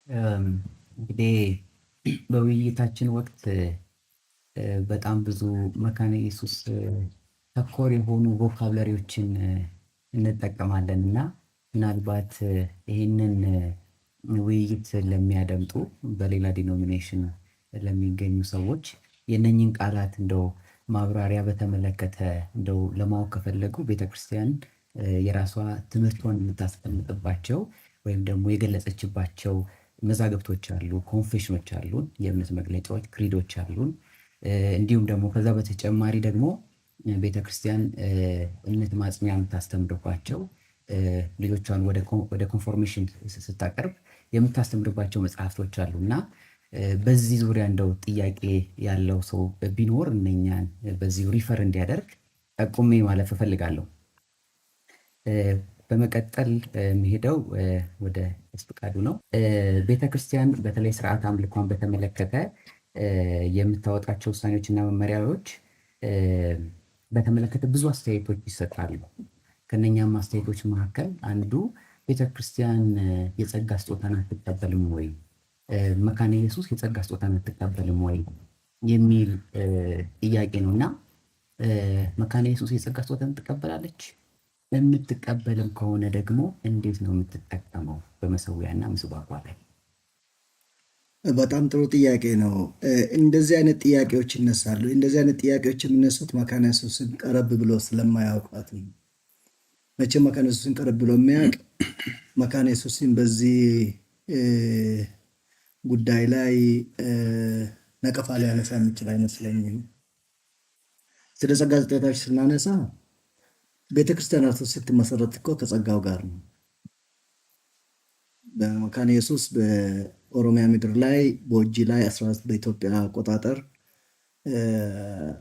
እም፣ እንግዲህ በውይይታችን ወቅት በጣም ብዙ መካነ ኢየሱስ ተኮር የሆኑ ቮካብለሪዎችን እንጠቀማለን እና ምናልባት ይህንን ውይይት ለሚያደምጡ በሌላ ዲኖሚኔሽን ለሚገኙ ሰዎች የእነኝን ቃላት እንደው ማብራሪያ በተመለከተ እንደው ለማወቅ ከፈለጉ ቤተክርስቲያን የራሷ ትምህርቷን የምታስቀምጥባቸው ወይም ደግሞ የገለጸችባቸው መዛግብቶች አሉ፣ ኮንፌሽኖች አሉን፣ የእምነት መግለጫዎች ክሪዶች አሉን። እንዲሁም ደግሞ ከዛ በተጨማሪ ደግሞ ቤተክርስቲያን እምነት ማጽኛ የምታስተምርባቸው ልጆቿን ወደ ኮንፎርሜሽን ስታቀርብ የምታስተምርባቸው መጽሐፍቶች አሉ እና በዚህ ዙሪያ እንደው ጥያቄ ያለው ሰው ቢኖር እነኛን በዚሁ ሪፈር እንዲያደርግ ጠቁሜ ማለፍ እፈልጋለሁ። በመቀጠል የሚሄደው ወደ ፍቃዱ ነው። ቤተክርስቲያን በተለይ ስርዓት አምልኳን በተመለከተ የምታወጣቸው ውሳኔዎችና መመሪያዎች በተመለከተ ብዙ አስተያየቶች ይሰጣሉ። ከነኛም አስተያየቶች መካከል አንዱ ቤተክርስቲያን የጸጋ ስጦታን አትቀበልም ወይ፣ መካነ ኢየሱስ የጸጋ ስጦታን አትቀበልም ወይ የሚል ጥያቄ ነው እና መካነ ኢየሱስ የጸጋ ስጦታን ትቀበላለች? የምትቀበልም ከሆነ ደግሞ እንዴት ነው የምትጠቀመው በመሰዊያና ምስዋዕቷ ላይ? በጣም ጥሩ ጥያቄ ነው። እንደዚህ አይነት ጥያቄዎች ይነሳሉ። እንደዚህ አይነት ጥያቄዎች የሚነሱት መካነ ኢየሱስን ቀረብ ብሎ ስለማያውቋት ነው። መቼም መካነ ኢየሱስን ቀረብ ብሎ የሚያውቅ መካነ ኢየሱስን በዚህ ጉዳይ ላይ ነቀፋ ሊያነሳ የሚችል አይመስለኝም። ስለ ጸጋ ስጦታዎች ስናነሳ ቤተክርስቲያናቱ ስትመሰረት እኮ ከጸጋው ጋር ነው። በመካነ ኢየሱስ በኦሮሚያ ምድር ላይ በወጂ ላይ በኢትዮጵያ አቆጣጠር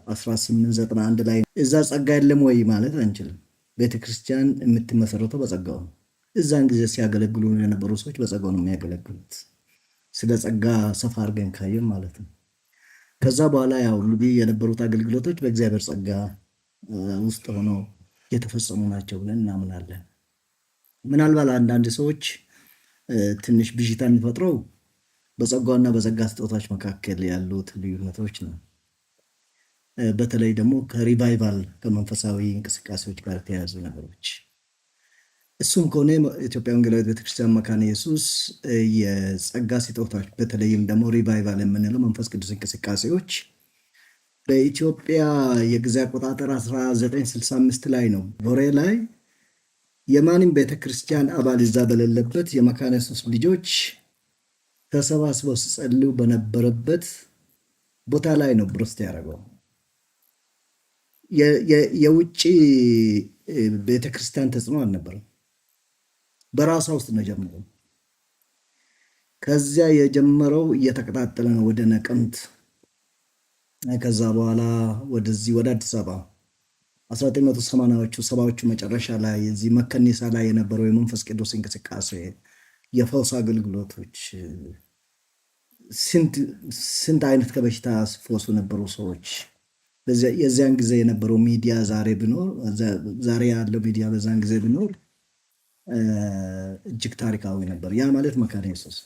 1891 ላይ እዛ ጸጋ የለም ወይ ማለት አንችልም። ቤተክርስቲያን የምትመሰረተው በጸጋው ነው። እዛን ጊዜ ሲያገለግሉ የነበሩ ሰዎች በጸጋው ነው የሚያገለግሉት። ስለ ጸጋ ሰፋ አድርገን ካየን ማለት ነው። ከዛ በኋላ ያው እንግዲህ የነበሩት አገልግሎቶች በእግዚአብሔር ጸጋ ውስጥ ሆነው የተፈጸሙ ናቸው ብለን እናምናለን። ምናልባት አንዳንድ ሰዎች ትንሽ ብዥታ የሚፈጥረው በጸጋውና በጸጋ ስጦታዎች መካከል ያሉት ልዩነቶች ነው። በተለይ ደግሞ ከሪቫይቫል ከመንፈሳዊ እንቅስቃሴዎች ጋር የተያያዙ ነገሮች። እሱም ከሆነ ኢትዮጵያ ወንጌላዊት ቤተክርስቲያን መካነ ኢየሱስ የጸጋ ስጦታዎች በተለይም ደግሞ ሪቫይቫል የምንለው መንፈስ ቅዱስ እንቅስቃሴዎች በኢትዮጵያ የጊዜ አቆጣጠር 1965 ላይ ነው ቦሬ ላይ የማንም ቤተክርስቲያን አባል እዛ በሌለበት የመካነ ኢየሱስ ልጆች ተሰባስበው ሲጸልዩ በነበረበት ቦታ ላይ ነው ብሮስት ያደረገው። የውጭ ቤተክርስቲያን ተጽዕኖ አልነበረም። በራሷ ውስጥ ነው ጀምሮ። ከዚያ የጀመረው እየተቀጣጠለ ነው ወደ ነቀምት፣ ከዛ በኋላ ወደዚህ ወደ አዲስ አበባ 1980ዎቹ ሰባዎቹ መጨረሻ ላይ እዚህ መከኒሳ ላይ የነበረው የመንፈስ ቅዱስ እንቅስቃሴ፣ የፈውስ አገልግሎቶች፣ ስንት አይነት ከበሽታ ሲፈወሱ ነበሩ ሰዎች። የዚያን ጊዜ የነበረው ሚዲያ ዛሬ ያለው ሚዲያ በዛን ጊዜ ቢኖር እጅግ ታሪካዊ ነበር። ያ ማለት መካነ ኢየሱስ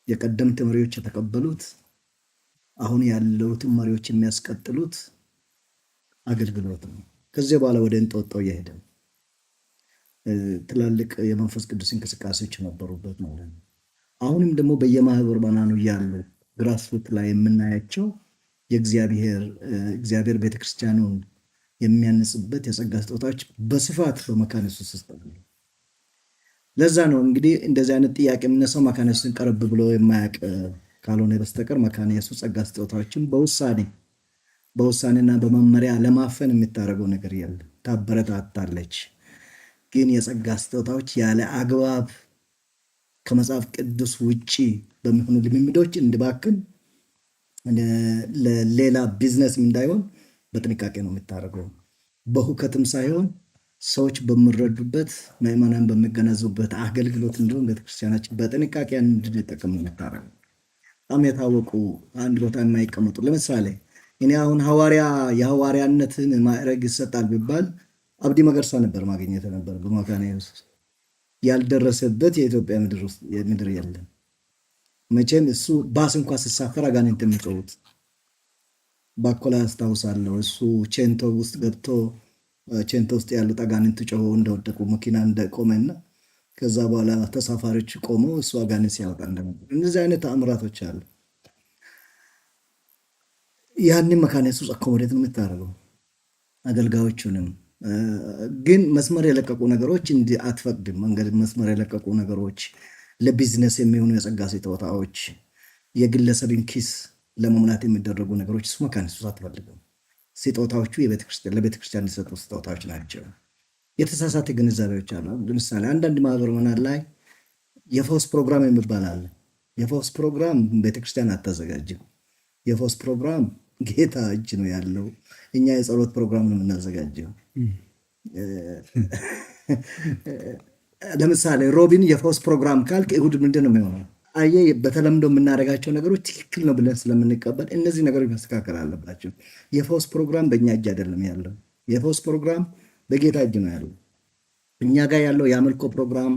የቀደምት መሪዎች የተቀበሉት አሁን ያለውትን መሪዎች የሚያስቀጥሉት አገልግሎት ነው። ከዚህ በኋላ ወደ እንጦጦ እየሄደ ትላልቅ የመንፈስ ቅዱስ እንቅስቃሴዎች ነበሩበት ማለት ነው። አሁንም ደግሞ በየማህበራኑ ያሉ ግራስሩት ላይ የምናያቸው እግዚአብሔር ቤተክርስቲያኑን የሚያንጽበት የጸጋ ስጦታዎች በስፋት በመካነ ኢየሱስ ውስጥ አሉ። ለዛ ነው እንግዲህ እንደዚህ አይነት ጥያቄ የሚነሳው መካነ ኢየሱስን ቀረብ ብሎ የማያውቅ ካልሆነ በስተቀር መካነ ኢየሱስ ጸጋ ስጦታዎችን በውሳኔና በመመሪያ ለማፈን የምታደርገው ነገር የለም። ታበረታታለች። ግን የጸጋ ስጦታዎች ያለ አግባብ ከመጽሐፍ ቅዱስ ውጪ በሚሆኑ ልምምዶች እንዲባክን ለሌላ ቢዝነስ እንዳይሆን በጥንቃቄ ነው የምታደርገው። በሁከትም ሳይሆን ሰዎች በሚረዱበት ምዕመናን በሚገነዘቡበት አገልግሎት እንዲሆን ቤተክርስቲያናችን በጥንቃቄ እንድንጠቀም ነው የምታደርገው። በጣም የታወቁ አንድ ቦታ የማይቀመጡ ለምሳሌ እኔ አሁን የሐዋርያነትን ማዕረግ ይሰጣል ቢባል አብዲ መገርሳ ነበር ማግኘት ነበር። በመካነ ኢየሱስ ያልደረሰበት የኢትዮጵያ ምድር የለም። መቼም እሱ ባስ እንኳ ሲሳፈር አጋንንት የሚጮሁት ባኮላ አስታውሳለሁ። እሱ ቼንቶ ውስጥ ገብቶ ቼንቶ ውስጥ ያሉት አጋንንት ጮሆ እንደወደቁ መኪና እንደቆመና ከዛ በኋላ ተሳፋሪዎች ቆመው እሱ አጋንንት ሲያወጣ እንደነበር እነዚህ አይነት ተአምራቶች አሉ። ያንን መካነ ኢየሱስ አኮሞዴት ነው የምታደርገው አገልጋዮቹንም። ግን መስመር የለቀቁ ነገሮች እንዲህ አትፈቅድም። መንገድ መስመር የለቀቁ ነገሮች፣ ለቢዝነስ የሚሆኑ የጸጋ ስጦታዎች፣ የግለሰብን ኪስ ለመሙላት የሚደረጉ ነገሮች እሱ መካነ ኢየሱስ አትፈልግም። ስጦታዎቹ ለቤተክርስቲያን ሊሰጡ ስጦታዎች ናቸው። የተሳሳተ ግንዛቤዎች አሉ። ለምሳሌ አንዳንድ ማህበር ምናምን ላይ የፈውስ ፕሮግራም የሚባል አለ። የፈውስ ፕሮግራም ቤተክርስቲያን አታዘጋጅም። የፈውስ ፕሮግራም ጌታ እጅ ነው ያለው። እኛ የጸሎት ፕሮግራም ነው የምናዘጋጀው። ለምሳሌ ሮቢን የፈውስ ፕሮግራም ካልክ እሁድ ምንድን ነው የሚሆነው? አየህ፣ በተለምዶ የምናደርጋቸው ነገሮች ትክክል ነው ብለን ስለምንቀበል እነዚህ ነገሮች መስተካከል አለባቸው። የፈውስ ፕሮግራም በእኛ እጅ አይደለም ያለው። የፈውስ ፕሮግራም በጌታ እጅ ነው ያለው። እኛ ጋር ያለው የአምልኮ ፕሮግራም፣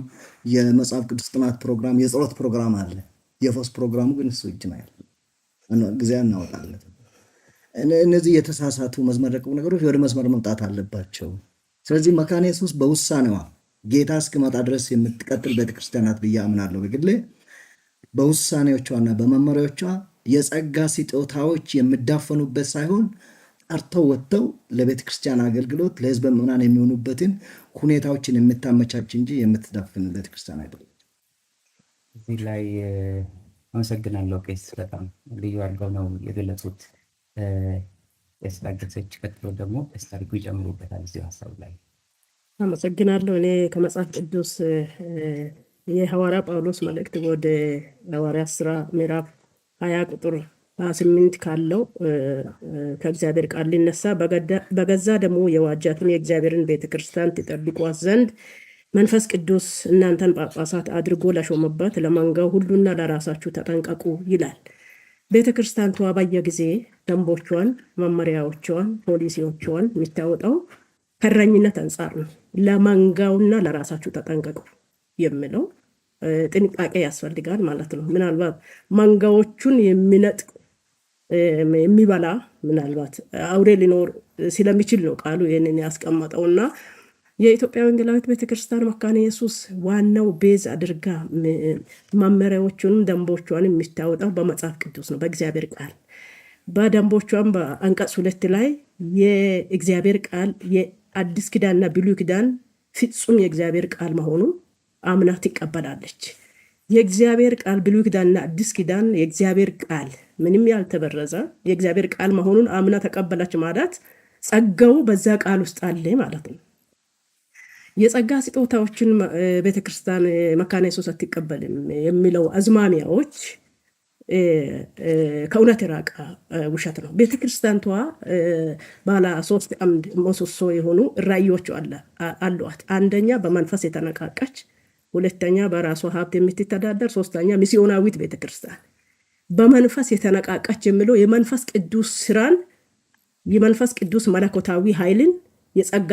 የመጽሐፍ ቅዱስ ጥናት ፕሮግራም፣ የጸሎት ፕሮግራም አለ። የፈውስ ፕሮግራሙ ግን እሱ እጅ ነው ያለው። ጊዜ እናወጣለን። እነዚህ የተሳሳቱ መስመር የለቀቁ ነገሮች ወደ መስመር መምጣት አለባቸው። ስለዚህ መካነ ኢየሱስ በውሳኔዋ ጌታ እስኪመጣ ድረስ የምትቀጥል ቤተክርስቲያናት ብዬ አምናለሁ። በግሌ በውሳኔዎቿና በመመሪያዎቿ የጸጋ ስጦታዎች የሚዳፈኑበት ሳይሆን ጠርተው ወጥተው ለቤተክርስቲያን አገልግሎት ለሕዝበ ምዕመናን የሚሆኑበትን ሁኔታዎችን የምታመቻች እንጂ የምትዳፍን ቤተክርስቲያን አይደለም። እዚህ ላይ አመሰግናለሁ ቄስ፣ በጣም ልዩ አድርገው ነው የገለጹት። ቄስ ታገሰች፣ ቀጥሎ ደግሞ ቄስ ታሪኩ ይጨምሩበታል እዚሁ ሀሳብ ላይ። አመሰግናለሁ። እኔ ከመጽሐፍ ቅዱስ የሐዋርያ ጳውሎስ መልእክት ወደ ሐዋርያት ሥራ ምዕራፍ 20 ቁጥር 28 ካለው ከእግዚአብሔር ቃል ሊነሳ በገዛ ደግሞ የዋጃትን የእግዚአብሔርን ቤተክርስቲያን ትጠብቋት ዘንድ መንፈስ ቅዱስ እናንተን ጳጳሳት አድርጎ ለሾመበት ለመንጋው ሁሉና ለራሳችሁ ተጠንቀቁ ይላል። ቤተክርስቲያንቷ በየጊዜ ደንቦቿን፣ መመሪያዎቿን፣ ፖሊሲዎቿን የሚታወጣው ከእረኝነት አንጻር ነው። ለመንጋውና ለራሳችሁ ተጠንቀቁ የሚለው ጥንቃቄ ያስፈልጋል ማለት ነው። ምናልባት መንጋዎቹን የሚነጥቅ የሚበላ ምናልባት አውሬ ሊኖር ስለሚችል ነው ቃሉ ይህንን ያስቀመጠውና የኢትዮጵያ ወንጌላዊት ቤተክርስቲያን መካነ ኢየሱስ ዋናው ቤዝ አድርጋ መመሪያዎቹንም ደንቦቿን የሚታወጣው በመጽሐፍ ቅዱስ ነው፣ በእግዚአብሔር ቃል። በደንቦቿም በአንቀጽ 2 ላይ የእግዚአብሔር ቃል የአዲስ ኪዳንና ብሉይ ኪዳን ፍጹም የእግዚአብሔር ቃል መሆኑን አምና ትቀበላለች። የእግዚአብሔር ቃል ብሉይ ኪዳንና አዲስ ኪዳን የእግዚአብሔር ቃል ምንም ያልተበረዘ የእግዚአብሔር ቃል መሆኑን አምና ተቀበለች ማለት ጸጋው በዛ ቃል ውስጥ አለ ማለት ነው። የጸጋ ስጦታዎችን ቤተክርስቲያን መካነ ኢየሱስ አትቀበልም የሚለው አዝማሚያዎች ከእውነት የራቀ ውሸት ነው። ቤተክርስቲያንቷ ባለ 3 አምድ ምሰሶ የሆኑ ራእዮች አሏት። አንደኛ በመንፈስ የተነቃቀች፣ ሁለተኛ በራሷ ሀብት የምትተዳደር፣ ሶስተኛ ሚስዮናዊት ቤተክርስቲያን። በመንፈስ የተነቃቀች የሚለው የመንፈስ ቅዱስ ስራን፣ የመንፈስ ቅዱስ መለኮታዊ ኃይልን፣ የጸጋ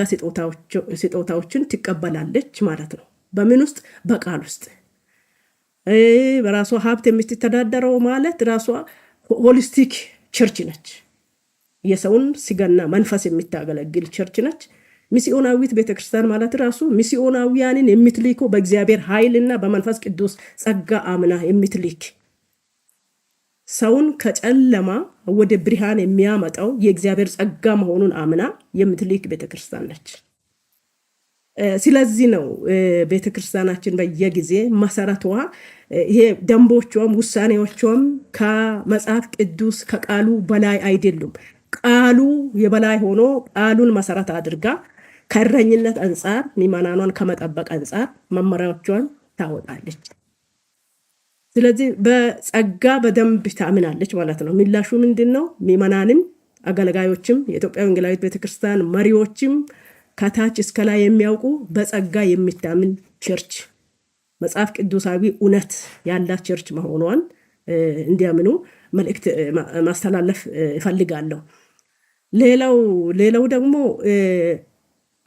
ስጦታዎችን ትቀበላለች ማለት ነው። በምን ውስጥ? በቃል ውስጥ። በራሷ ሀብት የምትተዳደረው ማለት ራሷ ሆሊስቲክ ቸርች ነች። የሰውን ስጋና መንፈስ የምታገለግል ቸርች ነች። ሚስዮናዊት ቤተክርስቲያን ማለት ራሱ ሚስዮናውያንን የምትልኮ በእግዚአብሔር ኃይልና በመንፈስ ቅዱስ ጸጋ አምና የምትልክ ሰውን ከጨለማ ወደ ብርሃን የሚያመጣው የእግዚአብሔር ጸጋ መሆኑን አምና የምትልክ ቤተክርስቲያን ነች። ስለዚህ ነው ቤተክርስቲያናችን በየጊዜ መሰረቷ ይሄ ደንቦቿም ውሳኔዎቿም ከመጽሐፍ ቅዱስ ከቃሉ በላይ አይደሉም። ቃሉ የበላይ ሆኖ ቃሉን መሰረት አድርጋ ከእረኝነት አንጻር ምዕመናኗን ከመጠበቅ አንጻር መመሪያዎቿን ታወጣለች። ስለዚህ በጸጋ በደንብ ታምናለች ማለት ነው። ምላሹ ምንድን ነው? ምዕመናንም አገልጋዮችም የኢትዮጵያ ወንጌላዊት ቤተክርስቲያን መሪዎችም ከታች እስከ ላይ የሚያውቁ በጸጋ የሚታምን ቸርች፣ መጽሐፍ ቅዱሳዊ እውነት ያላት ቸርች መሆኗን እንዲያምኑ መልእክት ማስተላለፍ እፈልጋለሁ። ሌላው ደግሞ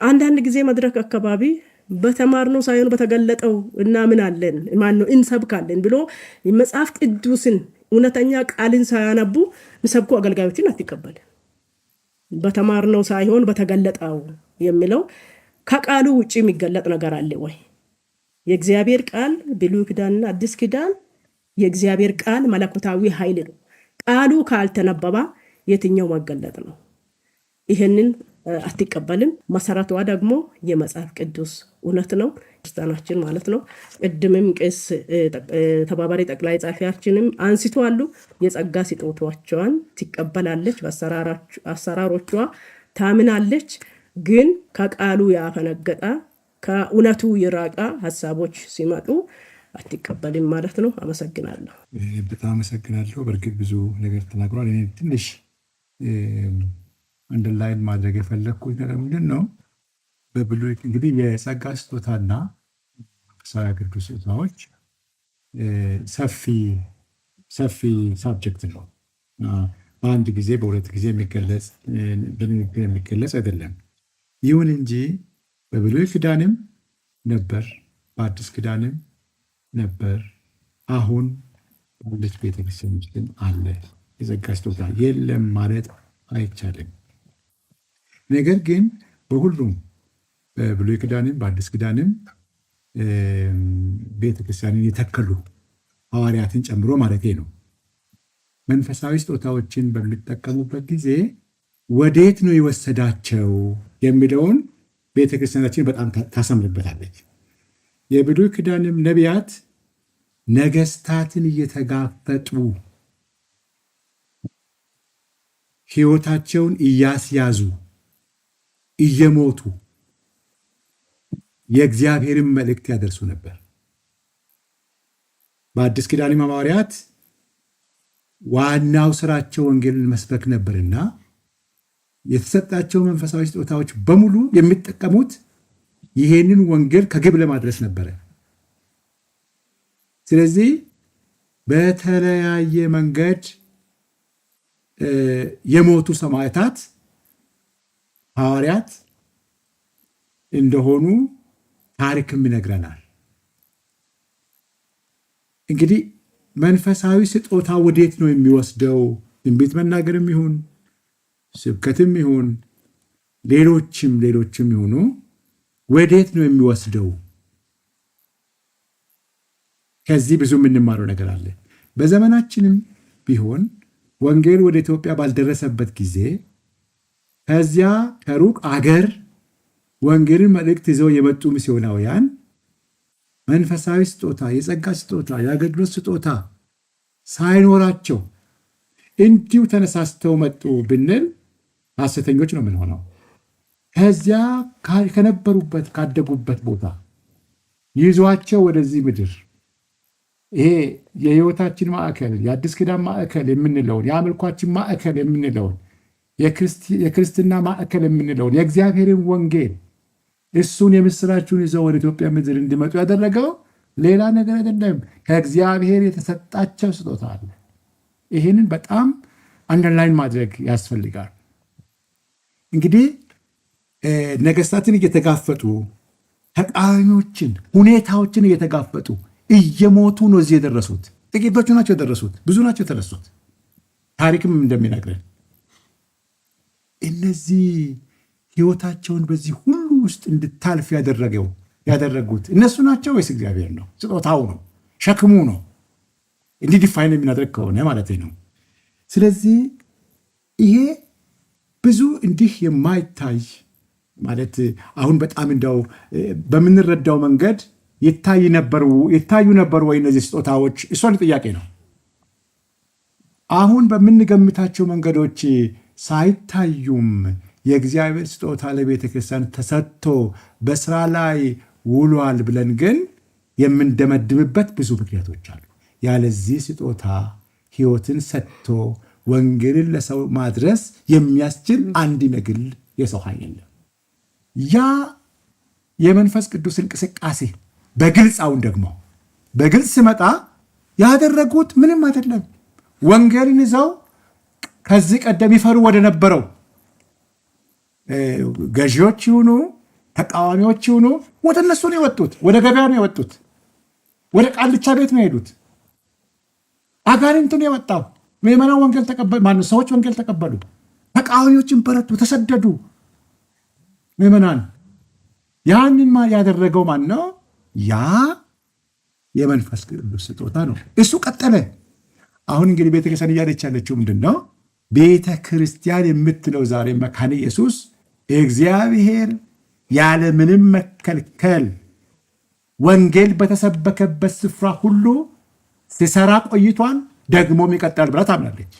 አንዳንድ ጊዜ መድረክ አካባቢ በተማርነው ሳይሆን በተገለጠው እናምናለን ማነው እንሰብካለን ብሎ መጽሐፍ ቅዱስን እውነተኛ ቃልን ሳያነቡ የሚሰብኩ አገልጋዮችን አትቀበልም። በተማርነው ሳይሆን በተገለጠው የሚለው ከቃሉ ውጪ የሚገለጥ ነገር አለ ወይ? የእግዚአብሔር ቃል ብሉይ ኪዳንና አዲስ ኪዳን የእግዚአብሔር ቃል መለኮታዊ ኃይል ነው። ቃሉ ካልተነበባ የትኛው መገለጥ ነው? ይህንን አትቀበልም። መሰረቷ ደግሞ የመጽሐፍ ቅዱስ እውነት ነው፣ ክርስቲያናችን ማለት ነው። ቅድምም ቄስ ተባባሪ ጠቅላይ ጻፊያችንም አንስቷሉ። የጸጋ ስጦታዎቿን ትቀበላለች፣ በአሰራሮቿ ታምናለች። ግን ከቃሉ ያፈነገጠ ከእውነቱ የራቀ ሀሳቦች ሲመጡ አትቀበልም ማለት ነው። አመሰግናለሁ። በጣም አመሰግናለሁ። በእርግጥ ብዙ ነገር ተናግሯል። እኔ ትንሽ አንደርላይን ማድረግ የፈለግኩት ነገር ምንድን ነው? በብሉይ እንግዲህ የጸጋ ስጦታና መንፈሳዊ አገልግሎት ስጦታዎች ሰፊ ሳብጀክት ነው። በአንድ ጊዜ በሁለት ጊዜ በንግግር የሚገለጽ አይደለም። ይሁን እንጂ በብሉይ ኪዳንም ነበር፣ በአዲስ ኪዳንም ነበር፣ አሁን ባለች ቤተክርስቲያን ውስጥም አለ። የጸጋ ስጦታ የለም ማለት አይቻልም። ነገር ግን በሁሉም በብሉይ ኪዳንም በአዲስ ኪዳንም ቤተክርስቲያንን የተከሉ ሐዋርያትን ጨምሮ ማለት ነው መንፈሳዊ ስጦታዎችን በሚጠቀሙበት ጊዜ ወዴት ነው የወሰዳቸው የሚለውን ቤተክርስቲያናችን በጣም ታሰምርበታለች። የብሉይ ኪዳንም ነቢያት ነገስታትን እየተጋፈጡ ሕይወታቸውን እያስያዙ እየሞቱ የእግዚአብሔርን መልእክት ያደርሱ ነበር። በአዲስ ኪዳንም ሐዋርያት ዋናው ስራቸው ወንጌልን መስበክ ነበርና የተሰጣቸው መንፈሳዊ ስጦታዎች በሙሉ የሚጠቀሙት ይሄንን ወንጌል ከግብ ለማድረስ ነበረ። ስለዚህ በተለያየ መንገድ የሞቱ ሰማዕታት ሐዋርያት እንደሆኑ ታሪክም ይነግረናል። እንግዲህ መንፈሳዊ ስጦታ ወዴት ነው የሚወስደው? ትንቢት መናገርም ይሁን ስብከትም ይሁን ሌሎችም ይሁኑ ወዴት ነው የሚወስደው? ከዚህ ብዙ የምንማረው ነገር አለ። በዘመናችንም ቢሆን ወንጌል ወደ ኢትዮጵያ ባልደረሰበት ጊዜ ከዚያ ከሩቅ አገር ወንጌልን መልእክት ይዘው የመጡ ሚስዮናውያን መንፈሳዊ ስጦታ፣ የጸጋ ስጦታ፣ የአገልግሎት ስጦታ ሳይኖራቸው እንዲሁ ተነሳስተው መጡ ብንል ሐሰተኞች ነው የምንሆነው። ከዚያ ከነበሩበት ካደጉበት ቦታ ይዟቸው ወደዚህ ምድር ይሄ የሕይወታችን ማዕከል የአዲስ ኪዳን ማዕከል የምንለውን የአምልኳችን ማዕከል የምንለውን የክርስትና ማዕከል የምንለውን የእግዚአብሔርን ወንጌል እሱን የምስራችሁን ይዘው ወደ ኢትዮጵያ ምድር እንዲመጡ ያደረገው ሌላ ነገር አይደለም፣ ከእግዚአብሔር የተሰጣቸው ስጦታ አለ። ይህንን በጣም አንደርላይን ማድረግ ያስፈልጋል። እንግዲህ ነገስታትን እየተጋፈጡ ተቃዋሚዎችን፣ ሁኔታዎችን እየተጋፈጡ እየሞቱ ነው እዚህ የደረሱት። ጥቂቶቹ ናቸው የደረሱት፣ ብዙ ናቸው የተነሱት። ታሪክም እንደሚነግረን እነዚህ ህይወታቸውን በዚህ ሁሉ ውስጥ እንድታልፍ ያደረጉት እነሱ ናቸው ወይስ እግዚአብሔር ነው? ስጦታው ነው? ሸክሙ ነው? እንዲህ ዲፋይን የሚናደርግ ከሆነ ማለት ነው። ስለዚህ ይሄ ብዙ እንዲህ የማይታይ ማለት አሁን በጣም እንደው በምንረዳው መንገድ ይታዩ ነበሩ ወይ እነዚህ ስጦታዎች? እሷን ጥያቄ ነው። አሁን በምንገምታቸው መንገዶች ሳይታዩም የእግዚአብሔር ስጦታ ለቤተ ክርስቲያን ተሰጥቶ በስራ ላይ ውሏል ብለን ግን የምንደመድምበት ብዙ ምክንያቶች አሉ። ያለዚህ ስጦታ ህይወትን ሰጥቶ ወንጌልን ለሰው ማድረስ የሚያስችል አንድ የግል የሰው ኃይል የለም። ያ የመንፈስ ቅዱስ እንቅስቃሴ በግልጽ አሁን ደግሞ በግልጽ ሲመጣ ያደረጉት ምንም አይደለም። ወንጌልን ይዘው ከዚህ ቀደም ይፈሩ ወደ ነበረው ገዢዎች ይሁኑ ተቃዋሚዎች ይሁኑ ወደ እነሱ ነው የወጡት፣ ወደ ገበያ ነው የወጡት፣ ወደ ቃልቻ ቤት ነው የሄዱት። አጋንንት ነው የወጣው። ምዕመናን ወንጌል ተቀበሉ፣ ማነው ሰዎች ወንጌል ተቀበሉ። ተቃዋሚዎችን በረቱ፣ ተሰደዱ ምዕመናን። ያንን ያደረገው ማን ነው? ያ የመንፈስ ቅዱስ ስጦታ ነው። እሱ ቀጠለ። አሁን እንግዲህ ቤተክርስቲያን እያለች ያለችው ምንድን ነው? ቤተ ክርስቲያን የምትለው ዛሬ መካነ ኢየሱስ እግዚአብሔር ያለምንም መከልከል ወንጌል በተሰበከበት ስፍራ ሁሉ ሲሰራ ቆይቷል፣ ደግሞም ይቀጥላል ብላ ታምናለች።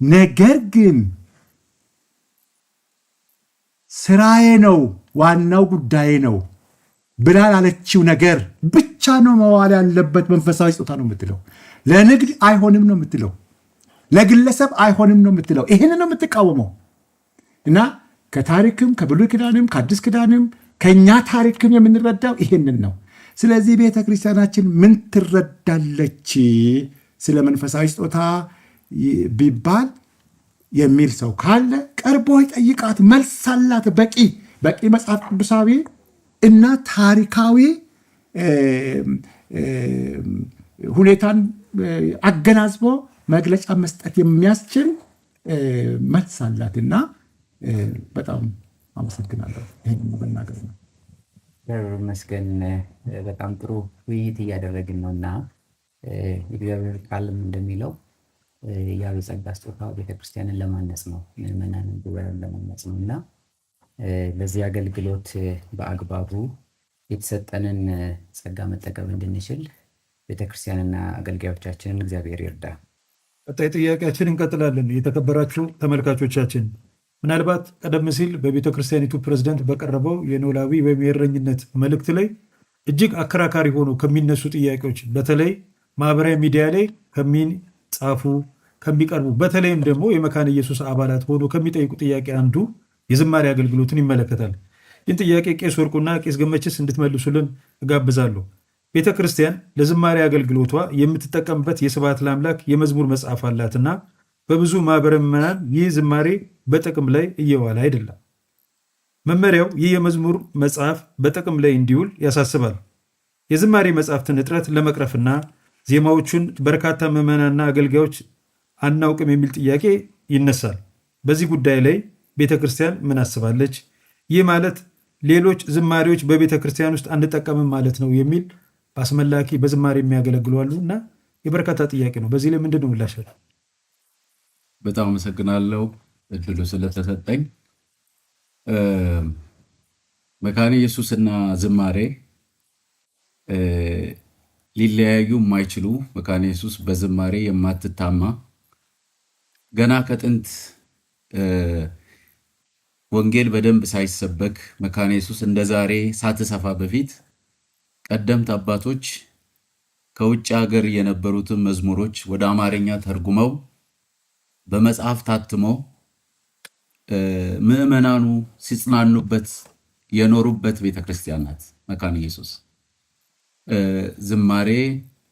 ነገር ግን ስራዬ ነው ዋናው ጉዳዬ ነው ብላ ላለችው ነገር ብቻ ነው መዋል ያለበት መንፈሳዊ ስጦታ ነው የምትለው። ለንግድ አይሆንም ነው የምትለው። ለግለሰብ አይሆንም ነው የምትለው። ይህን ነው የምትቃወመው። እና ከታሪክም ከብሉይ ኪዳንም ከአዲስ ኪዳንም ከእኛ ታሪክም የምንረዳው ይህንን ነው። ስለዚህ ቤተ ክርስቲያናችን ምን ትረዳለች ስለ መንፈሳዊ ስጦታ ቢባል የሚል ሰው ካለ ቀርቦ ይጠይቃት። መልስ አላት። በቂ መጽሐፍ ቅዱሳዊ እና ታሪካዊ ሁኔታን አገናዝቦ መግለጫ መስጠት የሚያስችል መልስ አላት እና በጣም አመሰግናለሁ። ይህን መናገር ነው። መስገን በጣም ጥሩ ውይይት እያደረግን ነው እና እግዚአብሔር ቃልም እንደሚለው ያ የጸጋ ስጦታ ቤተክርስቲያንን ለማነጽ ነው፣ ምዕመናንን ጉባኤውን ለማነጽ ነው እና ለዚህ አገልግሎት በአግባቡ የተሰጠንን ጸጋ መጠቀም እንድንችል ቤተክርስቲያንና አገልጋዮቻችንን እግዚአብሔር ይርዳ። ቀጣይ ጥያቄያችን እንቀጥላለን። የተከበራችሁ ተመልካቾቻችን፣ ምናልባት ቀደም ሲል በቤተ ክርስቲያኒቱ ፕሬዝዳንት በቀረበው የኖላዊ ወይም የእረኝነት መልእክት ላይ እጅግ አከራካሪ ሆኖ ከሚነሱ ጥያቄዎች በተለይ ማህበራዊ ሚዲያ ላይ ከሚጻፉ ከሚቀርቡ በተለይም ደግሞ የመካነ ኢየሱስ አባላት ሆኖ ከሚጠይቁ ጥያቄ አንዱ የዝማሬ አገልግሎትን ይመለከታል። ይህን ጥያቄ ቄስ ወርቁና ቄስ ገመችስ እንድትመልሱልን እጋብዛለሁ። ቤተ ክርስቲያን ለዝማሬ አገልግሎቷ የምትጠቀምበት የስብሐት ለአምላክ የመዝሙር መጽሐፍ አላትና በብዙ ማህበረ ምዕመናን ይህ ዝማሬ በጥቅም ላይ እየዋለ አይደለም። መመሪያው ይህ የመዝሙር መጽሐፍ በጥቅም ላይ እንዲውል ያሳስባል። የዝማሬ መጽሐፍትን እጥረት ለመቅረፍና ዜማዎቹን በርካታ ምዕመናንና አገልጋዮች አናውቅም የሚል ጥያቄ ይነሳል። በዚህ ጉዳይ ላይ ቤተ ክርስቲያን ምን አስባለች? ይህ ማለት ሌሎች ዝማሬዎች በቤተ ክርስቲያን ውስጥ አንጠቀምም ማለት ነው የሚል በአስመላኪ በዝማሬ የሚያገለግሉ አሉ እና የበርካታ ጥያቄ ነው። በዚህ ላይ ምንድን ነው ምላሻችሁ? በጣም አመሰግናለሁ እድሉ ስለተሰጠኝ። መካነ ኢየሱስና ዝማሬ ሊለያዩ የማይችሉ፣ መካነ ኢየሱስ በዝማሬ የማትታማ ገና ከጥንት ወንጌል በደንብ ሳይሰበክ መካነ ኢየሱስ እንደ ዛሬ ሳትሰፋ በፊት ቀደምት አባቶች ከውጭ ሀገር የነበሩትን መዝሙሮች ወደ አማርኛ ተርጉመው በመጽሐፍ ታትመው ምዕመናኑ ሲጽናኑበት የኖሩበት ቤተክርስቲያን ናት መካነ ኢየሱስ። ዝማሬ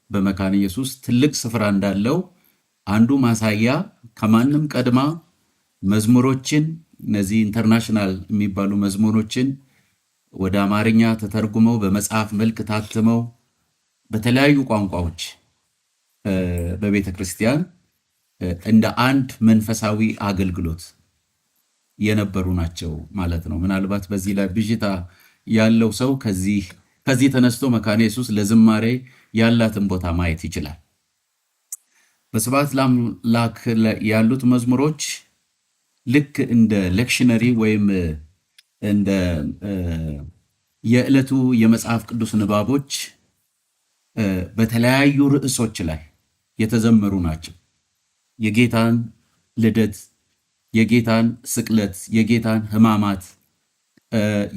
በመካነ ኢየሱስ ትልቅ ስፍራ እንዳለው አንዱ ማሳያ ከማንም ቀድማ መዝሙሮችን እነዚህ ኢንተርናሽናል የሚባሉ መዝሙሮችን ወደ አማርኛ ተተርጉመው በመጽሐፍ መልክ ታትመው በተለያዩ ቋንቋዎች በቤተ ክርስቲያን እንደ አንድ መንፈሳዊ አገልግሎት የነበሩ ናቸው ማለት ነው። ምናልባት በዚህ ላይ ብዥታ ያለው ሰው ከዚህ ተነስቶ መካነ ኢየሱስ ለዝማሬ ያላትን ቦታ ማየት ይችላል። በስብሐት ለአምላክ ያሉት መዝሙሮች ልክ እንደ ሌክሽነሪ ወይም እንደ የዕለቱ የመጽሐፍ ቅዱስ ንባቦች በተለያዩ ርዕሶች ላይ የተዘመሩ ናቸው። የጌታን ልደት፣ የጌታን ስቅለት፣ የጌታን ሕማማት፣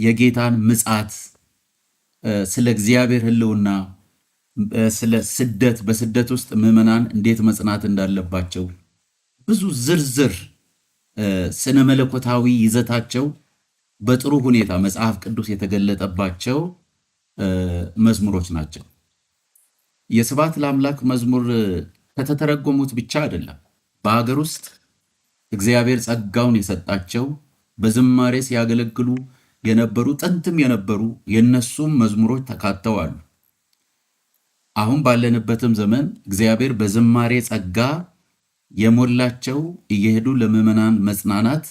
የጌታን ምጽአት፣ ስለ እግዚአብሔር ሕልውና፣ ስለ ስደት፣ በስደት ውስጥ ምዕመናን እንዴት መጽናት እንዳለባቸው ብዙ ዝርዝር ስነ መለኮታዊ ይዘታቸው በጥሩ ሁኔታ መጽሐፍ ቅዱስ የተገለጠባቸው መዝሙሮች ናቸው። የስብሐት ለአምላክ መዝሙር ከተተረጎሙት ብቻ አይደለም፣ በሀገር ውስጥ እግዚአብሔር ጸጋውን የሰጣቸው በዝማሬ ሲያገለግሉ የነበሩ ጥንትም የነበሩ የነሱም መዝሙሮች ተካተው አሉ። አሁን ባለንበትም ዘመን እግዚአብሔር በዝማሬ ጸጋ የሞላቸው እየሄዱ ለምዕመናን መጽናናት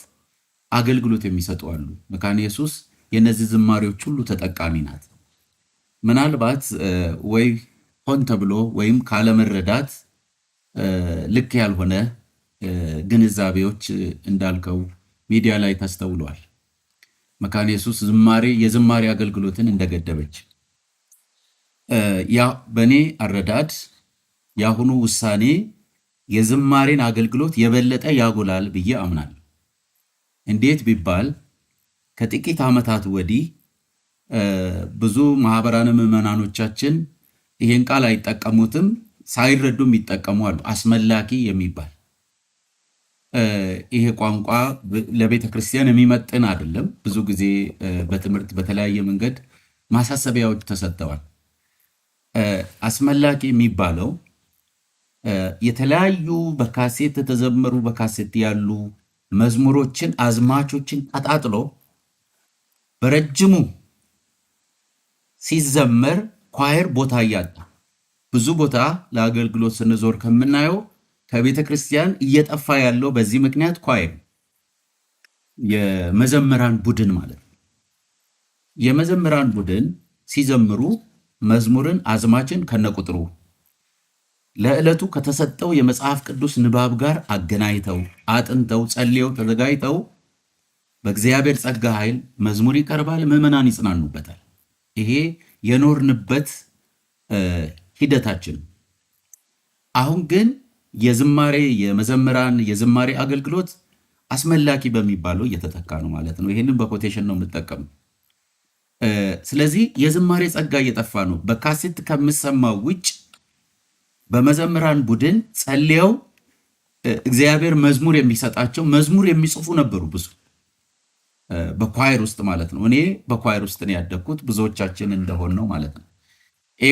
አገልግሎት የሚሰጡ አሉ። መካነ ኢየሱስ የነዚህ ዝማሬዎች ሁሉ ተጠቃሚ ናት። ምናልባት ወይ ሆን ተብሎ ወይም ካለመረዳት ልክ ያልሆነ ግንዛቤዎች እንዳልከው ሚዲያ ላይ ተስተውሏል። መካነ ኢየሱስ የዝማሬ አገልግሎትን እንደገደበች ያ በእኔ አረዳድ የአሁኑ ውሳኔ የዝማሬን አገልግሎት የበለጠ ያጎላል ብዬ አምናለሁ። እንዴት ቢባል ከጥቂት ዓመታት ወዲህ ብዙ ማህበራን ምዕመናኖቻችን ይሄን ቃል አይጠቀሙትም፣ ሳይረዱም ይጠቀሙ አሉ። አስመላኪ የሚባል ይሄ ቋንቋ ለቤተ ክርስቲያን የሚመጥን አይደለም። ብዙ ጊዜ በትምህርት በተለያየ መንገድ ማሳሰቢያዎች ተሰጥተዋል። አስመላኪ የሚባለው የተለያዩ በካሴት የተዘመሩ በካሴት ያሉ መዝሙሮችን አዝማቾችን ቀጣጥሎ በረጅሙ ሲዘመር ኳየር ቦታ እያጣ ብዙ ቦታ ለአገልግሎት ስንዞር ከምናየው ከቤተ ክርስቲያን እየጠፋ ያለው በዚህ ምክንያት ኳየር የመዘምራን ቡድን ማለት ነው። የመዘምራን ቡድን ሲዘምሩ መዝሙርን አዝማችን ከነቁጥሩ ለዕለቱ ከተሰጠው የመጽሐፍ ቅዱስ ንባብ ጋር አገናኝተው አጥንተው ጸልየው ተዘጋጅተው በእግዚአብሔር ጸጋ ኃይል መዝሙር ይቀርባል፣ ምዕመናን ይጽናኑበታል። ይሄ የኖርንበት ሂደታችን። አሁን ግን የመዘምራን የዝማሬ አገልግሎት አስመላኪ በሚባለው እየተተካ ነው ማለት ነው። ይህንን በኮቴሽን ነው የምጠቀመው። ስለዚህ የዝማሬ ጸጋ እየጠፋ ነው። በካሴት ከምሰማው ውጭ በመዘምራን ቡድን ጸልየው እግዚአብሔር መዝሙር የሚሰጣቸው መዝሙር የሚጽፉ ነበሩ ብዙ በኳየር ውስጥ ማለት ነው። እኔ በኳየር ውስጥ ነው ያደግኩት፣ ብዙዎቻችን እንደሆን ነው ማለት ነው።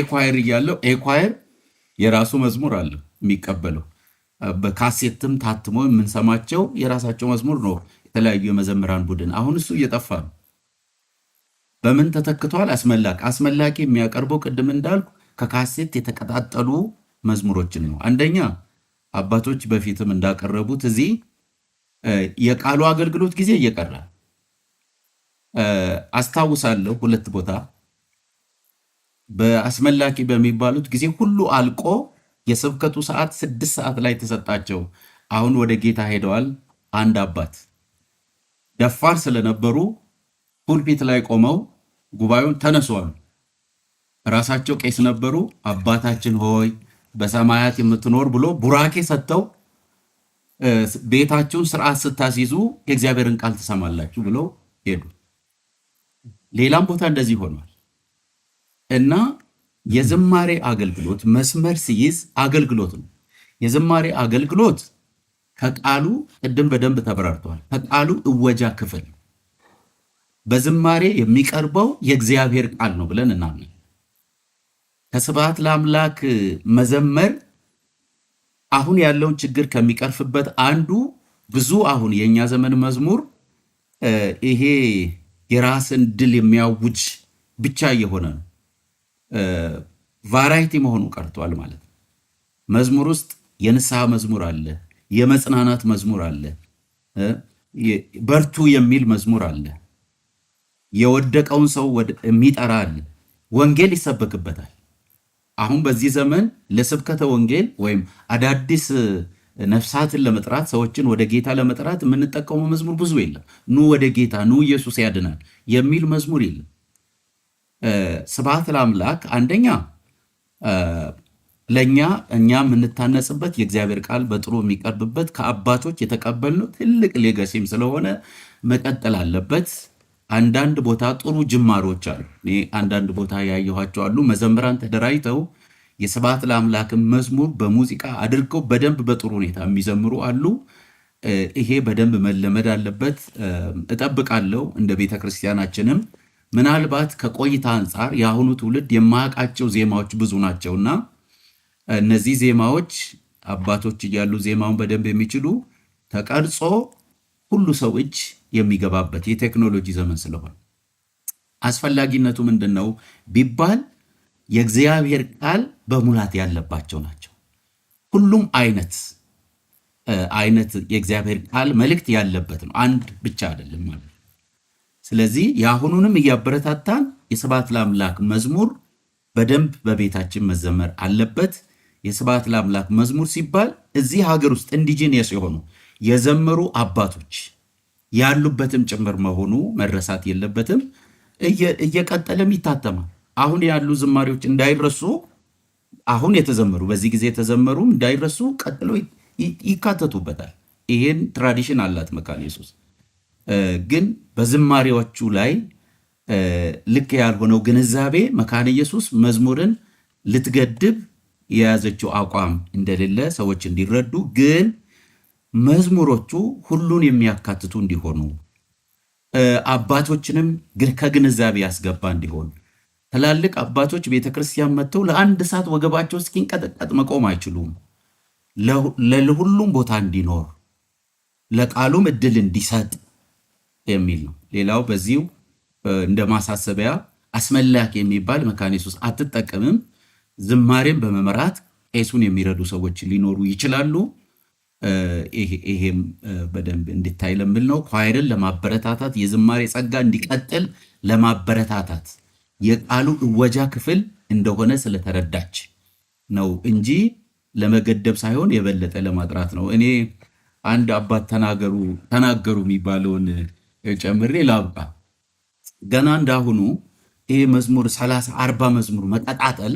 ኳየር እያለው ኳየር የራሱ መዝሙር አለው የሚቀበለው። በካሴትም ታትሞ የምንሰማቸው የራሳቸው መዝሙር ነው የተለያዩ የመዘምራን ቡድን። አሁን እሱ እየጠፋ ነው። በምን ተተክቷል? አስመላኪ የሚያቀርበው ቅድም እንዳልኩ ከካሴት የተቀጣጠሉ መዝሙሮችን ነው። አንደኛ አባቶች በፊትም እንዳቀረቡት እዚህ የቃሉ አገልግሎት ጊዜ እየቀረ አስታውሳለሁ። 2 ቦታ በአስመላኪ በሚባሉት ጊዜ ሁሉ አልቆ የስብከቱ ሰዓት 6 ሰዓት ላይ ተሰጣቸው። አሁን ወደ ጌታ ሄደዋል። አንድ አባት ደፋር ስለነበሩ ፑልፒት ላይ ቆመው ጉባኤውን ተነሷል። ራሳቸው ቄስ ነበሩ። አባታችን ሆይ በሰማያት የምትኖር ብሎ ቡራኬ ሰጥተው ቤታችሁን ስርዓት ስታስይዙ የእግዚአብሔርን ቃል ትሰማላችሁ ብለው ሄዱ። ሌላም ቦታ እንደዚህ ሆኗል እና የዝማሬ አገልግሎት መስመር ሲይዝ አገልግሎት ነው። የዝማሬ አገልግሎት ከቃሉ ቅድም በደንብ ተብራርተዋል። ከቃሉ እወጃ ክፍል በዝማሬ የሚቀርበው የእግዚአብሔር ቃል ነው ብለን እናምን። ከስብሐት ለአምላክ መዘመር አሁን ያለውን ችግር ከሚቀርፍበት አንዱ ብዙ አሁን የእኛ ዘመን መዝሙር ይሄ የራስን ድል የሚያውጅ ብቻ እየሆነ ነው። ቫራይቲ መሆኑ ቀርቷል ማለት ነው። መዝሙር ውስጥ የንስሐ መዝሙር አለ፣ የመጽናናት መዝሙር አለ፣ በርቱ የሚል መዝሙር አለ፣ የወደቀውን ሰው የሚጠራ አለ፣ ወንጌል ይሰበክበታል። አሁን በዚህ ዘመን ለስብከተ ወንጌል ወይም አዳዲስ ነፍሳትን ለመጥራት ሰዎችን ወደ ጌታ ለመጥራት የምንጠቀመው መዝሙር ብዙ የለም። ኑ ወደ ጌታ ኑ ኢየሱስ ያድናል የሚል መዝሙር የለም። ስብሐት ለአምላክ አንደኛ ለእኛ የምንታነጽበት የእግዚአብሔር ቃል በጥሩ የሚቀርብበት ከአባቶች የተቀበልነው ትልቅ ሌጋሲም ስለሆነ መቀጠል አለበት። አንዳንድ ቦታ ጥሩ ጅማሮች አሉ። እኔ አንዳንድ ቦታ ያየኋቸው አሉ። መዘምራን ተደራጅተው የስብሐት ለአምላክን መዝሙር በሙዚቃ አድርገው በደንብ በጥሩ ሁኔታ የሚዘምሩ አሉ። ይሄ በደንብ መለመድ አለበት እጠብቃለሁ። እንደ ቤተ ክርስቲያናችንም ምናልባት ከቆይታ አንጻር የአሁኑ ትውልድ የማያውቃቸው ዜማዎች ብዙ ናቸውና እነዚህ ዜማዎች አባቶች እያሉ ዜማውን በደንብ የሚችሉ ተቀርጾ ሁሉ ሰው እጅ የሚገባበት የቴክኖሎጂ ዘመን ስለሆነ አስፈላጊነቱ ምንድን ነው ቢባል የእግዚአብሔር ቃል በሙላት ያለባቸው ናቸው። ሁሉም አይነት የእግዚአብሔር ቃል መልእክት ያለበት ነው። አንድ ብቻ አይደለም ማለት። ስለዚህ የአሁኑንም እያበረታታን የስብሐት ለአምላክ መዝሙር በደንብ በቤታችን መዘመር አለበት። የስብሐት ለአምላክ መዝሙር ሲባል እዚህ ሀገር ውስጥ ኢንዲጂነስ የሆኑ የዘመሩ አባቶች ያሉበትም ጭምር መሆኑ መረሳት የለበትም። እየቀጠለም ይታተማል። አሁን ያሉ ዝማሬዎች እንዳይረሱ፣ አሁን የተዘመሩ በዚህ ጊዜ የተዘመሩ እንዳይረሱ ቀጥሎ ይካተቱበታል። ይሄን ትራዲሽን አላት መካነ ኢየሱስ። ግን በዝማሬዎቹ ላይ ልክ ያልሆነው ግንዛቤ መካነ ኢየሱስ መዝሙርን ልትገድብ የያዘችው አቋም እንደሌለ ሰዎች እንዲረዱ፣ ግን መዝሙሮቹ ሁሉን የሚያካትቱ እንዲሆኑ አባቶችንም ከግንዛቤ ያስገባ እንዲሆን። ትላልቅ አባቶች ቤተክርስቲያን መጥተው ለአንድ ሰዓት ወገባቸው እስኪንቀጠቀጥ መቆም አይችሉም። ለሁሉም ቦታ እንዲኖር ለቃሉም እድል እንዲሰጥ የሚል ነው። ሌላው በዚሁ እንደ ማሳሰቢያ አስመላክ የሚባል መካነ ኢየሱስ አትጠቀምም። ዝማሬን በመምራት ቄሱን የሚረዱ ሰዎች ሊኖሩ ይችላሉ። ይሄም በደንብ እንዲታይ ለምል ነው። ኳይርን ለማበረታታት የዝማሬ ጸጋ እንዲቀጥል ለማበረታታት የቃሉ እወጃ ክፍል እንደሆነ ስለተረዳች ነው እንጂ ለመገደብ ሳይሆን የበለጠ ለማጥራት ነው። እኔ አንድ አባት ተናገሩ የሚባለውን ጨምሬ ላብቃ። ገና እንዳሁኑ ይሄ መዝሙር 30-40 መዝሙር መቀጣጠል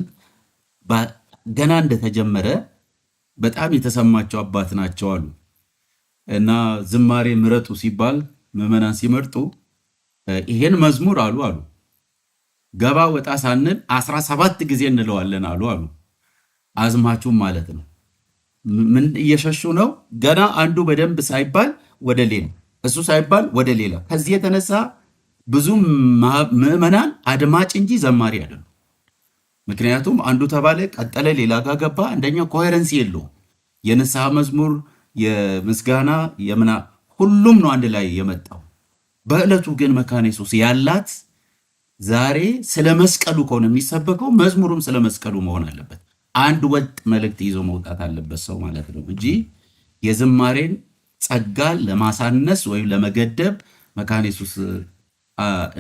ገና እንደተጀመረ በጣም የተሰማቸው አባት ናቸው አሉ። እና ዝማሬ ምረጡ ሲባል ምዕመናን ሲመርጡ ይሄን መዝሙር አሉ ገባ ወጣ ሳንል 17 ጊዜ እንለዋለን አሉ። አዝማቹም ማለት ነው። ምን እየሸሹ ነው? ገና አንዱ በደንብ ሳይባል ወደ ሌላ፣ እሱ ሳይባል ወደ ሌላ። ከዚህ የተነሳ ብዙ ምዕመናን አድማጭ እንጂ ዘማሪ አይደሉም። ምክንያቱም አንዱ ተባለ ቀጠለ፣ ሌላ ጋር ገባ። አንደኛ ኮሄረንሲ የለውም። የንስሐ መዝሙር፣ የምስጋና፣ ሁሉም ነው አንድ ላይ የመጣው። በዕለቱ ግን መካነ ኢየሱስ ያላት ዛሬ ስለ መስቀሉ ከሆነ የሚሰበከው መዝሙሩም ስለ መስቀሉ መሆን አለበት። አንድ ወጥ መልእክት ይዞ መውጣት አለበት ሰው ማለት ነው እንጂ የዝማሬን ጸጋ ለማሳነስ ወይም ለመገደብ መካነ ኢየሱስ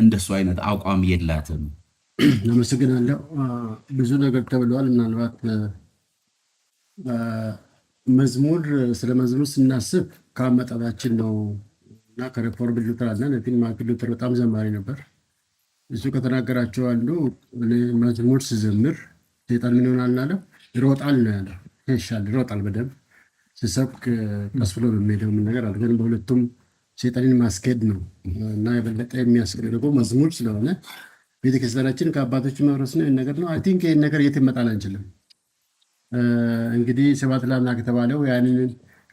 እንደሱ አይነት አቋም የላትም። አመሰግናለሁ። ብዙ ነገር ተብለዋል። ምናልባት መዝሙር ስለ መዝሙር ስናስብ ከአመጣጣችን ነው እና ከሬፎርም ሉተር አለ ፊልም ማርቲን ሉተር በጣም ዘማሪ ነበር። እሱ ከተናገራቸው አንዱ መዝሙር ስዘምር ሴጣን ምን ይሆናል አለ? ይሮጣል ነው ያለው። ይሮጣል በደንብ ሲሰብክ ቀስ ብሎ በሚሄደው ምን ነገር አለ። ግን በሁለቱም ሴጣንን ማስኬድ ነው እና የበለጠ የሚያስኬድ ደግሞ መዝሙር ስለሆነ ቤተክርስቲያናችን ከአባቶች መውረስ ነው ነገር ነው። አይ ቲንክ ይህን ነገር የት ይመጣል አንችልም። እንግዲህ ስብሐት ለአምላክ የተባለው ያንን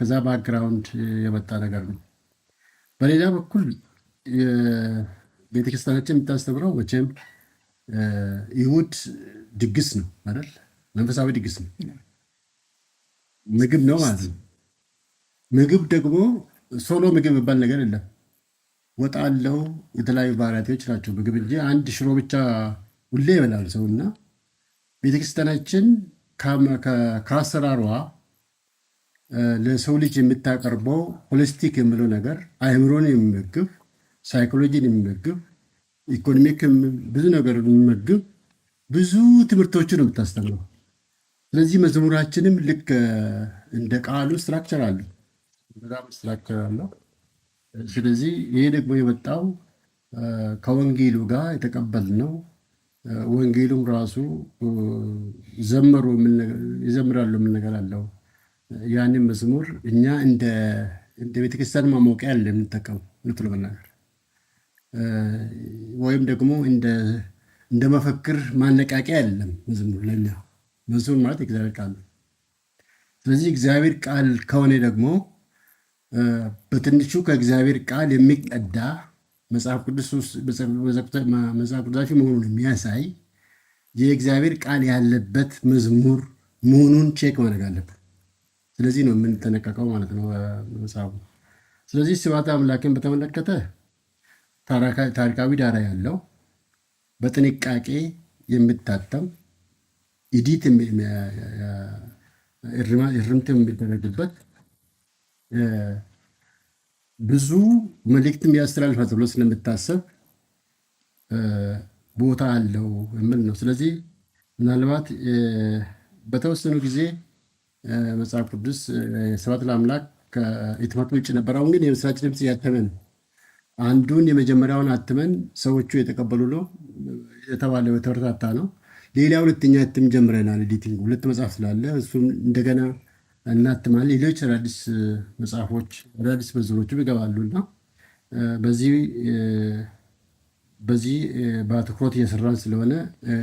ከዛ ባክግራውንድ የመጣ ነገር ነው። በሌላ በኩል ቤተክርስቲያናችን የምታስተምረው መቼም ይሁድ ድግስ ነው አይደል? መንፈሳዊ ድግስ ነው፣ ምግብ ነው ማለት ነው። ምግብ ደግሞ ሶሎ ምግብ የሚባል ነገር የለም። ወጣ አለው፣ የተለያዩ ቫራቲዎች ናቸው ምግብ እንጂ አንድ ሽሮ ብቻ ሁሌ ይበላል ሰው። እና ቤተክርስቲያናችን ከአሰራሯ ለሰው ልጅ የምታቀርበው ሆሊስቲክ የሚለው ነገር አእምሮን የሚመግብ ሳይኮሎጂን የሚመግብ ኢኮኖሚክ ብዙ ነገር የሚመግብ ብዙ ትምህርቶችን ነው የምታስተምረው። ስለዚህ መዝሙራችንም ልክ እንደ ቃሉ ስትራክቸር አለው፣ በጣም ስትራክቸር አለው። ስለዚህ ይሄ ደግሞ የመጣው ከወንጌሉ ጋር የተቀበልነው ወንጌሉም ራሱ ይዘምራሉ የሚል ነገር አለው። ያንን መዝሙር እኛ እንደ ቤተክርስቲያን ማሞቂያ ያለ የምንጠቀሙ ልትሎ መናገር ወይም ደግሞ እንደ መፈክር ማነቃቂያ አይደለም። መዝሙር ለኛ መዝሙር ማለት የእግዚአብሔር ቃል ነው። ስለዚህ እግዚአብሔር ቃል ከሆነ ደግሞ በትንሹ ከእግዚአብሔር ቃል የሚቀዳ መጽሐፍ ቅዱሳዊ መሆኑን የሚያሳይ የእግዚአብሔር ቃል ያለበት መዝሙር መሆኑን ቼክ ማድረግ አለበት። ስለዚህ ነው የምንጠነቀቀው ማለት ነው መጽሐፉ። ስለዚህ ስብሐተ አምላክን በተመለከተ ታሪካዊ ዳራ ያለው በጥንቃቄ የሚታተም ኢዲት እርምት የሚደረግበት ብዙ መልእክት የሚያስተላልፋል ተብሎ ስለምታሰብ ቦታ አለው የሚል ነው። ስለዚህ ምናልባት በተወሰኑ ጊዜ መጽሐፍ ቅዱስ ስብሐት ለአምላክ ከህትመት ውጭ ነበር። አሁን ግን የምስራች ድምፅ እያተመ ነው። አንዱን የመጀመሪያውን አትመን ሰዎቹ የተቀበሉ ነው የተባለው የተበረታታ ነው። ሌላ ሁለተኛ እትም ጀምረናል። ኤዲቲንግ 2 መጽሐፍ ስላለ እሱም እንደገና እናትማል። ሌሎች አዳዲስ መጽሐፎች አዳዲስ መዝሙሮችም ይገባሉ እና በዚህ በአትኩሮት እየሰራን ስለሆነ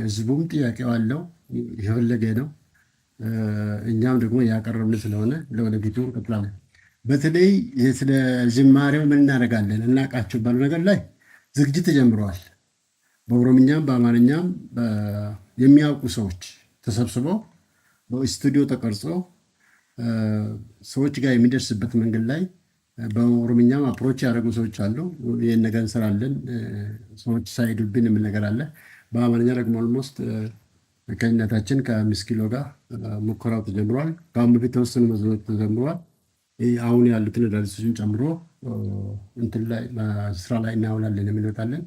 ህዝቡም ጥያቄው አለው የፈለገ ነው። እኛም ደግሞ ያቀረብን ስለሆነ ለወደፊቱ እንቀጥላለን። በተለይ ስለ ዝማሬው ምን እናደርጋለን እናውቃቸው ባሉ ነገር ላይ ዝግጅት ተጀምረዋል። በኦሮምኛም በአማርኛም የሚያውቁ ሰዎች ተሰብስበው በስቱዲዮ ተቀርጾ ሰዎች ጋር የሚደርስበት መንገድ ላይ በኦሮምኛም አፕሮች ያደረጉ ሰዎች አሉ። ይህን ነገር እንሰራለን ሰዎች ሳይሄዱብን የሚል ነገር አለ። በአማርኛ ደግሞ ኦልሞስት ከእናታችን ከ5 ኪሎ ጋር ሙከራው ተጀምሯል። ከአሁን በፊት የተወሰኑ መዝሙሮች ተጀምሯል። አሁን ያሉትን አዳዲሶችን ጨምሮ እንትን ላይ ስራ ላይ እናውላለን የሚወጣለን።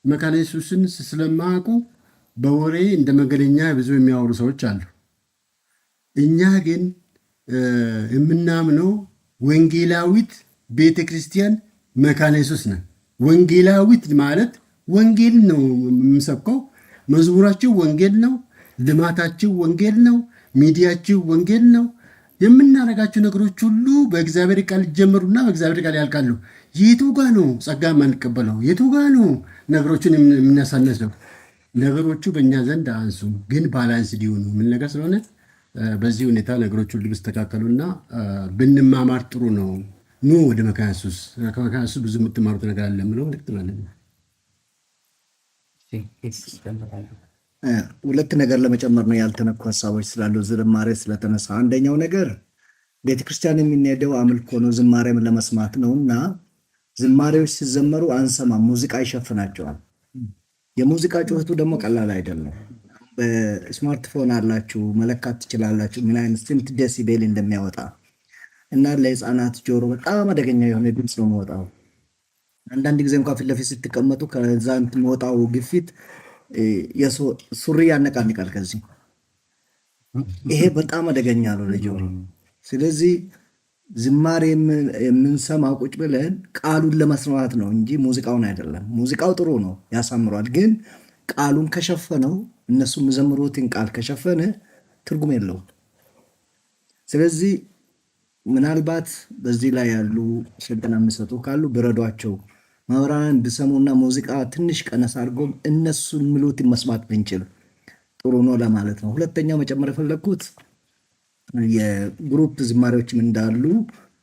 መካነ ኢየሱስን ስለማያውቁ በወሬ እንደ መንገደኛ ብዙ የሚያወሩ ሰዎች አሉ። እኛ ግን የምናምነው ወንጌላዊት ቤተ ክርስቲያን መካነ ኢየሱስ ነን። ወንጌላዊት ማለት ወንጌል ነው የምሰብከው። መዝሙራችሁ ወንጌል ነው፣ ልማታችሁ ወንጌል ነው፣ ሚዲያችሁ ወንጌል ነው። የምናደርጋቸው ነገሮች ሁሉ በእግዚአብሔር ቃል ይጀምሩና በእግዚአብሔር ቃል ያልቃሉ። የቱ ጋ ነው ጸጋ የማንቀበለው? የቱ ጋ ነው ነገሮችን የምናሳነሰው? ነገሮቹ በእኛ ዘንድ አንሱም፣ ግን ባላንስ ሊሆኑ ምን ነገር ስለሆነ በዚህ ሁኔታ ነገሮች ሁሉ ቢስተካከሉና ብንማማር ጥሩ ነው። ኑ ወደ መካነ ኢየሱስ። ከመካነ ኢየሱስ ብዙ የምትማሩት ነገር አለ ምለው ልክት ማለት ነው። ሁለት ነገር ለመጨመር ነው ያልተነኩ ሀሳቦች ስላሉ ዝማሬ ስለተነሳ፣ አንደኛው ነገር ቤተክርስቲያን የሚሄደው አምልኮ ነው፣ ዝማሬም ለመስማት ነው እና ዝማሬዎች ሲዘመሩ አንሰማም፣ ሙዚቃ ይሸፍናቸዋል። የሙዚቃ ጩኸቱ ደግሞ ቀላል አይደለም። በስማርትፎን አላችሁ መለካት ትችላላችሁ ምን አይነት ስንት ዴሲቤል እንደሚያወጣ እና ለህፃናት ጆሮ በጣም አደገኛ የሆነ ድምፅ ነው የሚወጣው። አንዳንድ ጊዜ እንኳን ፊት ለፊት ስትቀመጡ ከዛ እንትን የሚወጣው ግፊት ሱሪ ያነቃንቃል። ከዚህ ይሄ በጣም አደገኛ ነው ለጆሮ። ስለዚህ ዝማሬ የምንሰማው ቁጭ ብለን ቃሉን ለመስማት ነው እንጂ ሙዚቃውን አይደለም። ሙዚቃው ጥሩ ነው ያሳምሯል፣ ግን ቃሉን ከሸፈነው እነሱ የሚዘምሩትን ቃል ከሸፈነ ትርጉም የለውም። ስለዚህ ምናልባት በዚህ ላይ ያሉ ስልጠና የሚሰጡ ካሉ ብረዷቸው መምህራንን ብሰሙና ሙዚቃ ትንሽ ቀነስ አድርጎም እነሱ የሚሉትን መስማት ብንችል ጥሩ ነው ለማለት ነው። ሁለተኛው መጨመር የፈለግኩት የግሩፕ ዝማሬዎችም እንዳሉ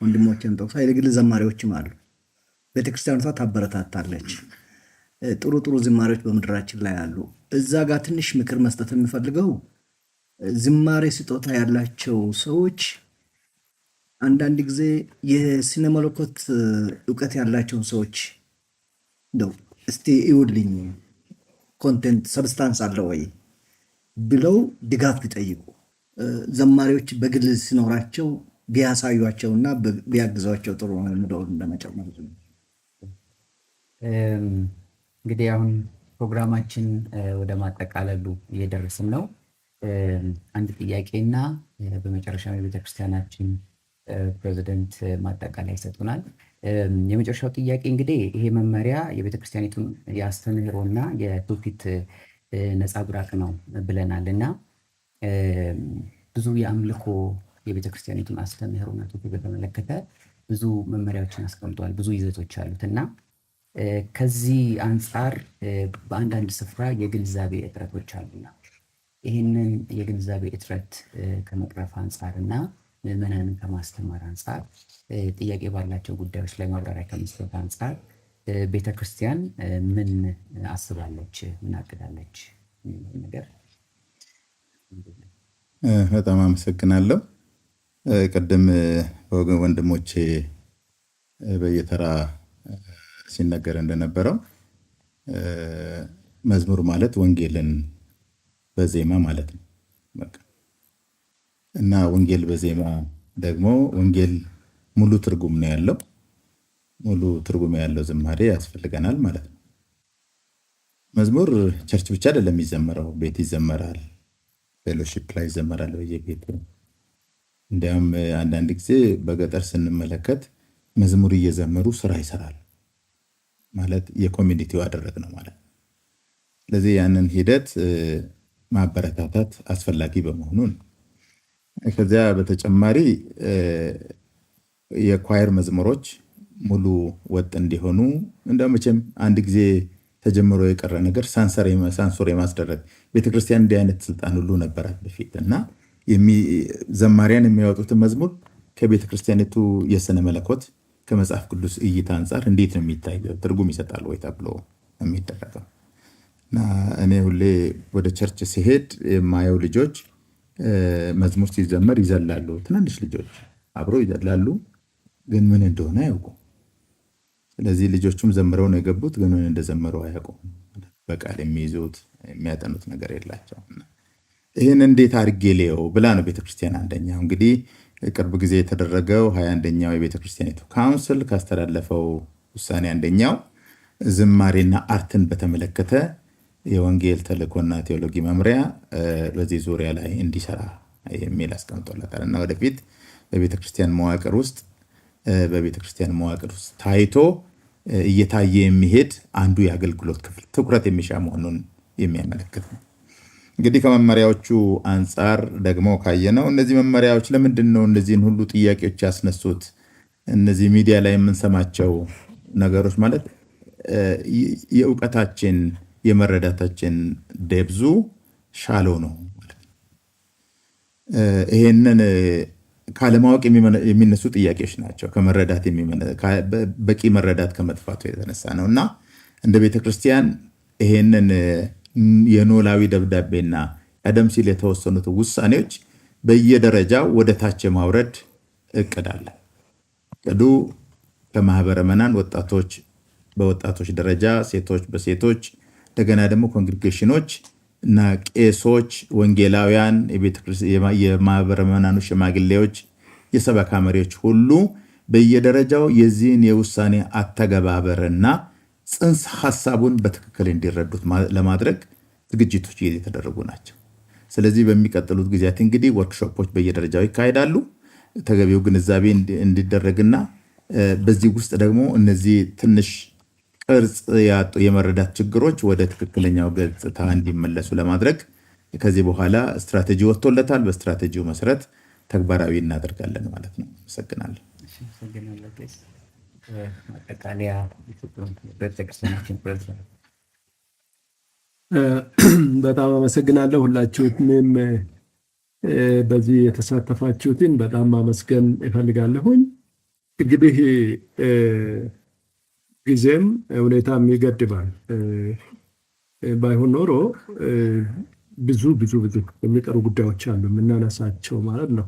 ወንድሞችን ጠቅሳ የግል ዘማሪዎችም አሉ። ቤተክርስቲያኗ ታበረታታለች። ጥሩ ጥሩ ዝማሬዎች በምድራችን ላይ አሉ። እዛ ጋር ትንሽ ምክር መስጠት የሚፈልገው ዝማሬ ስጦታ ያላቸው ሰዎች አንዳንድ ጊዜ የስነ መለኮት እውቀት ያላቸውን ሰዎች እንደው እስቲ ይውልኝ ኮንቴንት ሰብስታንስ አለ ወይ ብለው ድጋፍ ቢጠይቁ፣ ዘማሪዎች በግል ሲኖራቸው ቢያሳዩቸውና ቢያግዟቸው ጥሩ ነው የምለው እንደመጨመር። እንግዲህ አሁን ፕሮግራማችን ወደ ማጠቃለሉ እየደረስን ነው። አንድ ጥያቄና በመጨረሻ የቤተክርስቲያናችን ፕሬዚደንት ማጠቃለያ ይሰጡናል። የመጨረሻው ጥያቄ እንግዲህ ይሄ መመሪያ የቤተክርስቲያኒቱን የአስተምህሮና የትውፊት ነጸብራቅ ነው ብለናል እና ብዙ የአምልኮ የቤተክርስቲያኒቱን አስተምህሮና ትውፊት በተመለከተ ብዙ መመሪያዎችን አስቀምጧል፣ ብዙ ይዘቶች አሉት እና ከዚህ አንጻር በአንዳንድ ስፍራ የግንዛቤ እጥረቶች አሉና ይህንን የግንዛቤ እጥረት ከመቅረፍ አንጻርና ምዕመናንን ከማስተማር አንጻር ጥያቄ ባላቸው ጉዳዮች ላይ ማብራሪያ ከመስጠት አንጻር ቤተክርስቲያን ምን አስባለች፣ ምን አቅዳለች ነገር? በጣም አመሰግናለሁ። ቅድም ወንድሞቼ በየተራ ሲነገር እንደነበረው መዝሙር ማለት ወንጌልን በዜማ ማለት ነው። በቃ እና ወንጌል በዜማ ደግሞ ወንጌል ሙሉ ትርጉም ነው ያለው። ሙሉ ትርጉም ያለው ዝማሬ ያስፈልገናል ማለት ነው። መዝሙር ቸርች ብቻ አይደለም የሚዘመረው፣ ቤት ይዘመራል፣ ፌሎሺፕ ላይ ይዘመራል በየቤቱ። እንዲያውም አንዳንድ ጊዜ በገጠር ስንመለከት መዝሙር እየዘመሩ ስራ ይሰራል ማለት የኮሚኒቲው አደረግ ነው ማለት ነው። ስለዚህ ያንን ሂደት ማበረታታት አስፈላጊ በመሆኑ ነው። ከዚያ በተጨማሪ የኳየር መዝሙሮች ሙሉ ወጥ እንዲሆኑ እንደው መቼም አንድ ጊዜ ተጀምሮ የቀረ ነገር ሳንሶር የማስደረግ ቤተክርስቲያን እንዲህ አይነት ስልጣን ሁሉ ነበራት በፊት እና ዘማሪያን የሚያወጡትን መዝሙር ከቤተክርስቲያኒቱ የስነ መለኮት ከመጽሐፍ ቅዱስ እይታ አንጻር እንዴት ነው የሚታየው፣ ትርጉም ይሰጣል ወይ ተብሎ የሚደረገው እና እኔ ሁሌ ወደ ቸርች ሲሄድ የማየው ልጆች መዝሙር ሲዘመር ይዘላሉ። ትናንሽ ልጆች አብረው ይዘላሉ፣ ግን ምን እንደሆነ አያውቁም። ስለዚህ ልጆቹም ዘምረው ነው የገቡት፣ ግን ምን እንደዘመሩ አያውቁም። በቃል የሚይዙት የሚያጠኑት ነገር የላቸው። ይህን እንዴት አድርጌ ልየው ብላ ነው ቤተክርስቲያን አንደኛው እንግዲህ ቅርብ ጊዜ የተደረገው 21ኛው የቤተክርስቲያኒቱ ካውንስል ካስተላለፈው ውሳኔ አንደኛው ዝማሬና አርትን በተመለከተ የወንጌል ተልእኮና ቴዎሎጂ መምሪያ በዚህ ዙሪያ ላይ እንዲሰራ የሚል አስቀምጦለታል እና ወደፊት በቤተክርስቲያን መዋቅር ውስጥ ታይቶ እየታየ የሚሄድ አንዱ የአገልግሎት ክፍል ትኩረት የሚሻ መሆኑን የሚያመለክት ነው። እንግዲህ ከመመሪያዎቹ አንጻር ደግሞ ካየነው እነዚህ መመሪያዎች ለምንድን ነው እነዚህን ሁሉ ጥያቄዎች ያስነሱት? እነዚህ ሚዲያ ላይ የምንሰማቸው ነገሮች ማለት የእውቀታችን የመረዳታችን ደብዙ ሻሎ ነው ማለት ነው። ይሄንን ካለማወቅ የሚነሱ ጥያቄዎች ናቸው። በቂ መረዳት ከመጥፋቱ የተነሳ ነው እና እንደ ቤተክርስቲያን ይሄንን የኖላዊ ደብዳቤና ቀደም ሲል የተወሰኑት ውሳኔዎች በየደረጃው ወደ ታች የማውረድ እቅድ አለ። እቅዱ ከማህበረ ምዕመናን ወጣቶች በወጣቶች ደረጃ፣ ሴቶች በሴቶች እንደገና ደግሞ ኮንግሪጌሽኖች እና ቄሶች፣ ወንጌላውያን፣ የማህበረ ምዕመናኑ ሽማግሌዎች፣ የሰበካ መሪዎች ሁሉ በየደረጃው የዚህን የውሳኔ አተገባበርና ጽንሰ ሐሳቡን በትክክል እንዲረዱት ለማድረግ ዝግጅቶች እየተደረጉ ናቸው። ስለዚህ በሚቀጥሉት ጊዜያት እንግዲህ ወርክሾፖች በየደረጃው ይካሄዳሉ። ተገቢው ግንዛቤ እንዲደረግና በዚህ ውስጥ ደግሞ እነዚህ ትንሽ ቅርጽ ያጡ የመረዳት ችግሮች ወደ ትክክለኛው ገጽታ እንዲመለሱ ለማድረግ ከዚህ በኋላ ስትራቴጂ ወጥቶለታል። በስትራቴጂው መሰረት ተግባራዊ እናደርጋለን ማለት ነው። አመሰግናለሁ። ማጠቃለያ ቤተክርስቲያናችን ፕሬዝዳንት። በጣም አመሰግናለሁ። ሁላችሁንም በዚህ የተሳተፋችሁትን በጣም ማመስገን እፈልጋለሁኝ። እንግዲህ ጊዜም ሁኔታም ይገድባል። ባይሆን ኖሮ ብዙ የሚቀሩ ጉዳዮች አሉ የምናነሳቸው ማለት ነው።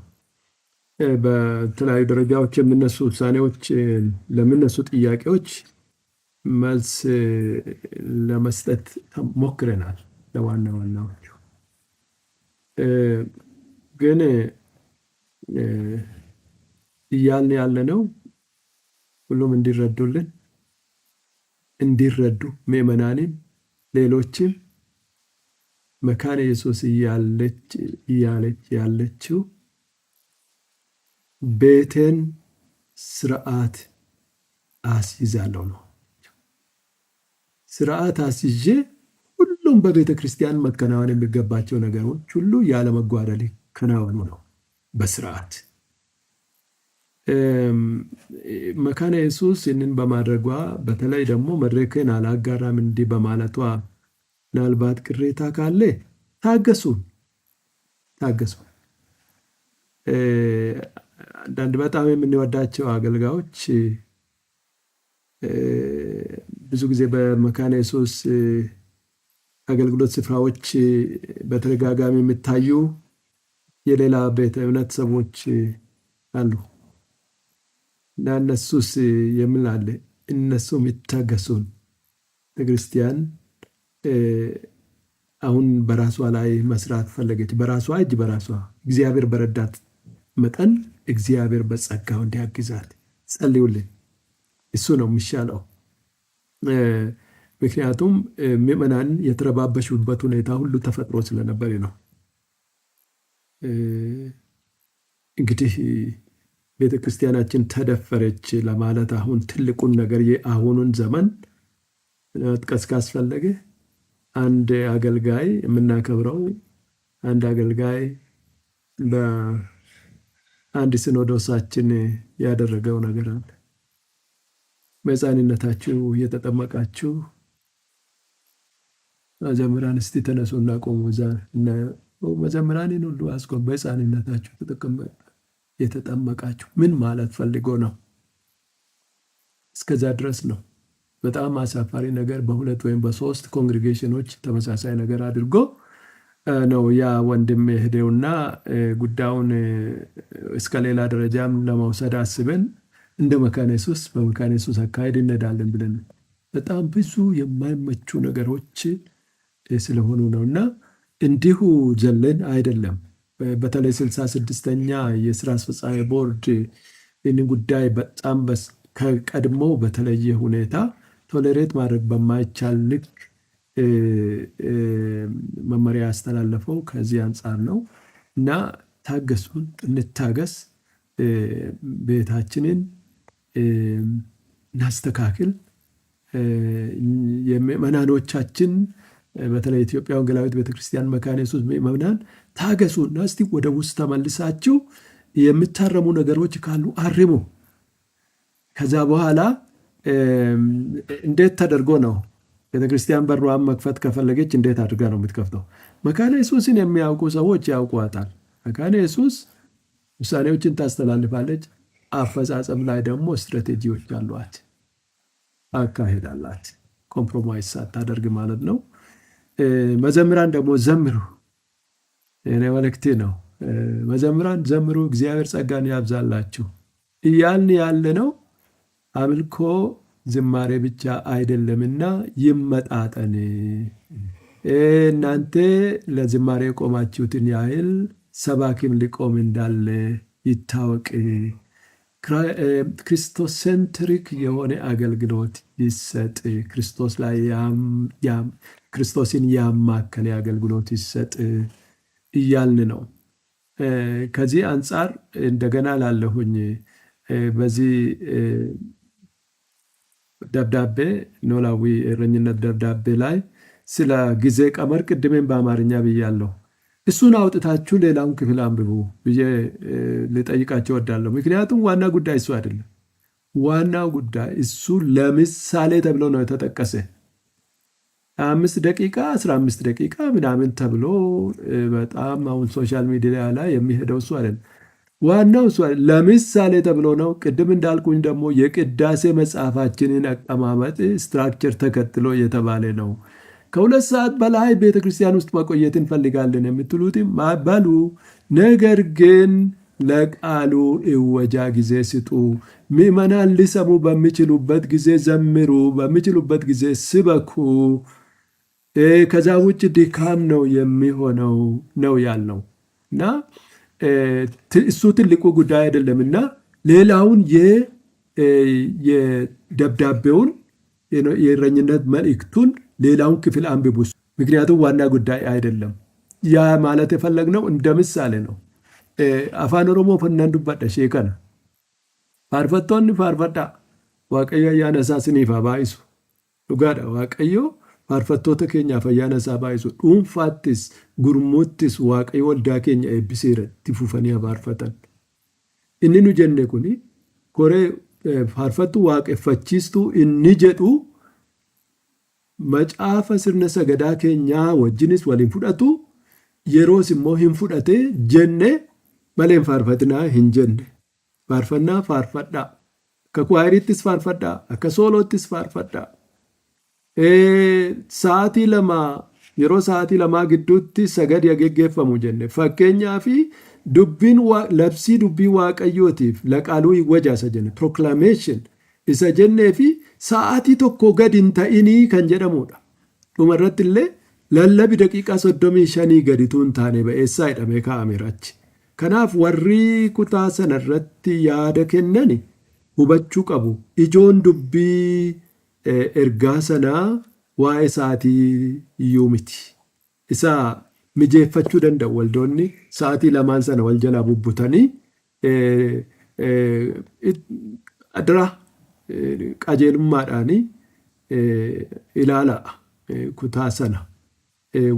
በተለያዩ ደረጃዎች የሚነሱ ውሳኔዎች ለሚነሱ ጥያቄዎች መልስ ለመስጠት ሞክረናል። ለዋናዎቹ ግን እያልን ያለነው ሁሉም እንዲረዱ ምዕመናንም ሌሎችም መካነ ኢየሱስ እያለች ያለችው ቤቴን ስርዓት አስይዛለሁ ነው። ስርዓት አስይዤ ሁሉም በቤተ ክርስቲያን መከናወን የሚገባቸው ነገሮች ሁሉ ያለመጓደል ከናወኑ ነው በስርዓት። መካነ ኢየሱስ ይህንን በማድረጓ በተለይ ደግሞ መድረክን አላጋራም እንዲህ በማለቷ ምናልባት ቅሬታ ካለ ታገሱ። አንዳንድ በጣም የምንወዳቸው አገልጋዮች ብዙ ጊዜ በመካነ ኢየሱስ አገልግሎት ስፍራዎች በተደጋጋሚ የሚታዩ የሌላ ቤተ እምነት ሰዎች አሉ እና እነሱስ የምላለ እነሱም ይታገሱን። ክርስቲያን አሁን በራሷ ላይ መስራት ፈለገች። በራሷ እጅ በራሷ እግዚአብሔር በረዳት መጠን እግዚአብሔር በጸጋው እንዲያግዛት ጸልዩልን። እሱ ነው የሚሻለው። ምክንያቱም ምዕመናን የተረባበሹበት ሁኔታ ሁሉ ተፈጥሮ ስለነበር ነው። እንግዲህ ቤተ ክርስቲያናችን ተደፈረች ለማለት አሁን ትልቁን ነገር የአሁኑን ዘመን መጥቀስ ካስፈለገ አንድ አገልጋይ የምናከብረው አንድ አገልጋይ በአንድ ሲኖዶሳችን ያደረገው ነገር አለ። በሕፃንነታችሁ የተጠመቃችሁ መዘምራን እስቲ ተነሱና ቆሙ። መዘምራንን ሁሉ አስቆም። በሕፃንነታችሁ የተጠመቃችሁ ምን ማለት ፈልጎ ነው? እስከዛ ድረስ ነው። በጣም አሳፋሪ ነገር። በሁለት ወይም በሶስት ኮንግሪጌሽኖች ተመሳሳይ ነገር አድርጎ ነው ያ ወንድም ሄደውና ጉዳዩን እስከ ሌላ ደረጃም ለመውሰድ አስበን እንደ መካነ ኢየሱስ በመካነ ኢየሱስ አካሄድ እንሄዳለን ብለን በጣም ብዙ የማይመቹ ነገሮች ስለሆኑ ነው እና እንዲሁ ዘለን አይደለም። በተለይ 66ኛ የስራ አስፈጻሚ ቦርድ ይህን ጉዳይ በጣም ከቀድሞ በተለየ ሁኔታ ቶሌሬት ማድረግ በማይቻል ልክ መመሪያ ያስተላለፈው ከዚህ አንጻር ነው እና ታገሱን፣ እንታገስ፣ ቤታችንን እናስተካክል። የምዕመናኖቻችን በተለይ ኢትዮጵያ ወንጌላዊት ቤተክርስቲያን መካነ ኢየሱስ ምዕመናን ታገሱና እስቲ ወደ ውስጥ ተመልሳችሁ የምታረሙ ነገሮች ካሉ አርሙ። ከዛ በኋላ እንዴት ተደርጎ ነው ቤተክርስቲያን በሯን መክፈት ከፈለገች እንዴት አድርጋ ነው የምትከፍተው? መካነ ኢየሱስን የሚያውቁ ሰዎች ያውቋታል። መካነ ኢየሱስ ውሳኔዎችን ታስተላልፋለች። አፈጻጸም ላይ ደግሞ ስትራቴጂዎች አሏት፣ አካሄድ አላት። ኮምፕሮማይዝ ሳታደርግ ማለት ነው። መዘምራን ደግሞ ዘምሩ፣ የኔ መልእክቴ ነው። መዘምራን ዘምሩ፣ እግዚአብሔር ጸጋን ያብዛላችሁ እያልን ያለ ነው። አምልኮ ዝማሬ ብቻ አይደለምና ይመጣጠን። እናንተ ለዝማሬ የቆማችሁትን ያህል ሰባኪም ሊቆም እንዳለ ይታወቅ። ክርስቶስ ሴንትሪክ የሆነ አገልግሎት ይሰጥ። ክርስቶስ ላይ ክርስቶስን ያማከለ አገልግሎት ይሰጥ እያልን ነው። ከዚህ አንጻር እንደገና ላለሁኝ በዚህ ደብዳቤ ኖላዊ እረኝነት ደብዳቤ ላይ ስለ ጊዜ ቀመር ቅድሜን በአማርኛ ብያለሁ። እሱን አውጥታችሁ ሌላውን ክፍል አንብቡ ብዬ ልጠይቃቸው ወዳለሁ። ምክንያቱም ዋና ጉዳይ እሱ አይደለም። ዋናው ጉዳይ እሱ ለምሳሌ ተብሎ ነው የተጠቀሰ። 5 ደቂቃ 15 ደቂቃ ምናምን ተብሎ በጣም አሁን ሶሻል ሚዲያ ላይ የሚሄደው እሱ አይደለም። ዋናው እሱ ለምሳሌ ተብሎ ነው። ቅድም እንዳልኩኝ ደግሞ የቅዳሴ መጽሐፋችንን አቀማመጥ ስትራክቸር ተከትሎ የተባለ ነው። ከ2 ሰዓት በላይ ቤተ ክርስቲያን ውስጥ መቆየት እንፈልጋለን የምትሉትም በሉ። ነገር ግን ለቃሉ እወጃ ጊዜ ስጡ። ምዕመናን ሊሰሙ በሚችሉበት ጊዜ ዘምሩ፣ በሚችሉበት ጊዜ ስበኩ። ከዛ ውጭ ድካም ነው የሚሆነው ነው ያልነው እና እሱ ትልቁ ጉዳይ አይደለምና ሌላውን የደብዳቤውን የእረኝነት መልእክቱን ሌላውን ክፍል አንብቡ። ምክንያቱም ዋና ጉዳይ አይደለም። ያ ማለት የፈለግነው እንደ ምሳሌ ነው። አፋን ኦሮሞ ፈናን ዱባዳ ሼከና ፋርፈቶን ፋርፈዳ ዋቀዮ ያነሳ ስኒፋ ባይሱ ዱጋዳ ዋቀዮ ፋርፈቶተ ኬኛ ፈያነሳ ባይሱ ዱንፋትስ ጉርሙትስ ዋቀዮ ወልዳ ኬኛ ኤቢሴረ ቲፉፈኒያ ፋርፈተን inni nu jenne kuni koree faarfattu waaqeffachiistu inni jedhu macaafa sirna sagadaa keenyaa wajjinis waliin fudhatu yeroos immoo hin fudhate jenne malee faarfatinaa hin jenne. Faarfannaa faarfadhaa. Akka kwaayirittis faarfadhaa. Akka sooloottis faarfadhaa. Sa'aatii lama yeroo sa'aatii lamaa gidduutti sagadi geggeeffamu jenne. Fakkeenyaa fi dubbiin labsii dubbii waaqayyootiif laqaaluu wajaasa jenne. Proclamation isa jennee fi sa'aatii tokko gadi hin ta'inii kan jedhamudha. dhumarratti illee lallabi daqiiqaa 35 gadituu hin taane ba'eessaa hidhamee kaa'ameerachi. Kanaaf warri kutaa sanarratti yaada kennani hubachuu qabu. Ijoon dubbii ergaa sanaa waa'ee isaatii iyyuu miti. Isa mijeeffachuu danda'u waldoonni sa'aatii lamaan sana wal jalaa bubbutanii adira qajeelummaadhaan ilaalaa kutaa sana.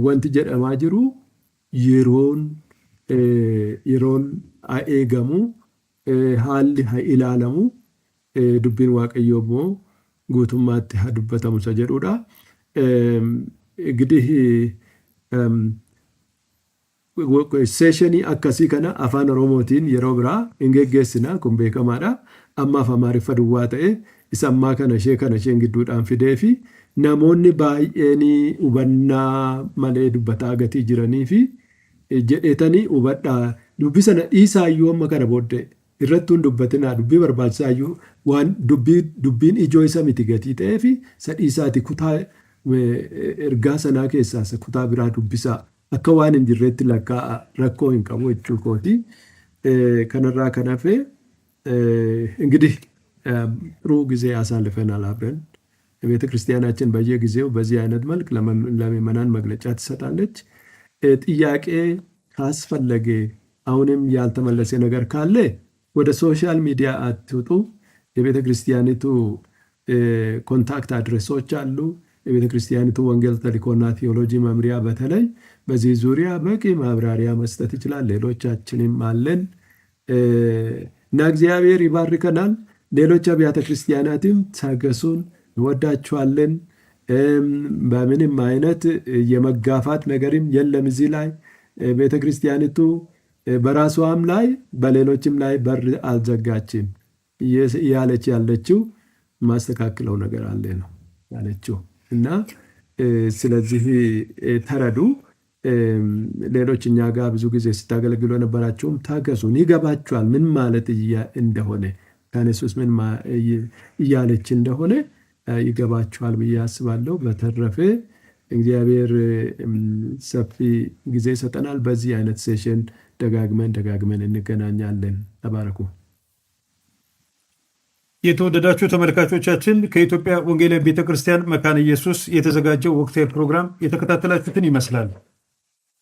Wanti jedhamaa jiru yeroon haa eegamu, haalli haa ilaalamu, dubbiin waaqayyoo immoo guutummaatti haa dubbatamu isa jedhudha. Gidii seeshinii akkasii kana afaan Oromootiin yeroo biraa hin geggeessina, kun beekamaadha. Ammaaf Amaariffa duwwaa ta'e isa ammaa kana isheen gidduudhaan fidee fi namoonni baay'een hubannaa malee dubbataa gatii jiranii fi jedheetanii hubadhaa dubbii sana dhiisaayyuu amma kana booddee irratti hin dubbatinaa dubbii barbaachisaayyuu waan dubbiin ijoo isa miti gatii ta'ee fi isa dhiisaati kutaa ergaa sanaa keessaa isa kutaa biraa dubbisaa akka waan hin jirreetti lakkaa'a rakkoo hin qabu jechuu kooti. Kanarraa kan hafe እንግዲህ ጥሩ ጊዜ አሳልፈናል አብረን። ቤተ ክርስቲያናችን በየጊዜው በዚህ አይነት መልክ ለምዕመናን መግለጫ ትሰጣለች። ጥያቄ ካስፈለገ አሁንም ያልተመለሰ ነገር ካለ ወደ ሶሻል ሚዲያ አትውጡ። የቤተ ክርስቲያኒቱ ኮንታክት አድሬሶች አሉ። የቤተ ክርስቲያኒቱ ወንጌል ተልእኮና ቴዎሎጂ መምሪያ በተለይ በዚህ ዙሪያ በቂ ማብራሪያ መስጠት ይችላል። ሌሎቻችንም አለን እና እግዚአብሔር ይባርከናል። ሌሎች አብያተ ክርስቲያናትም ታገሱን፣ እንወዳችኋለን። በምንም አይነት የመጋፋት ነገርም የለም እዚህ ላይ ቤተ ክርስቲያኒቱ በራሷም ላይ በሌሎችም ላይ በር አልዘጋችም። ያለች ያለችው ማስተካከለው ነገር አለ ነው ያለችው እና ስለዚህ ተረዱ። ሌሎች እኛ ጋር ብዙ ጊዜ ስታገለግሉ የነበራችሁም ታገሱን፣ ይገባችኋል ምን ማለት እንደሆነ ከኢየሱስ ምን እያለች እንደሆነ ይገባችኋል ብዬ አስባለሁ። በተረፈ እግዚአብሔር ሰፊ ጊዜ ይሰጠናል። በዚህ አይነት ሴሽን ደጋግመን እንገናኛለን። ተባረኩ። የተወደዳችሁ ተመልካቾቻችን ከኢትዮጵያ ወንጌላዊት ቤተክርስቲያን መካነ ኢየሱስ የተዘጋጀው ወቅታዊ ፕሮግራም የተከታተላችሁትን ይመስላል።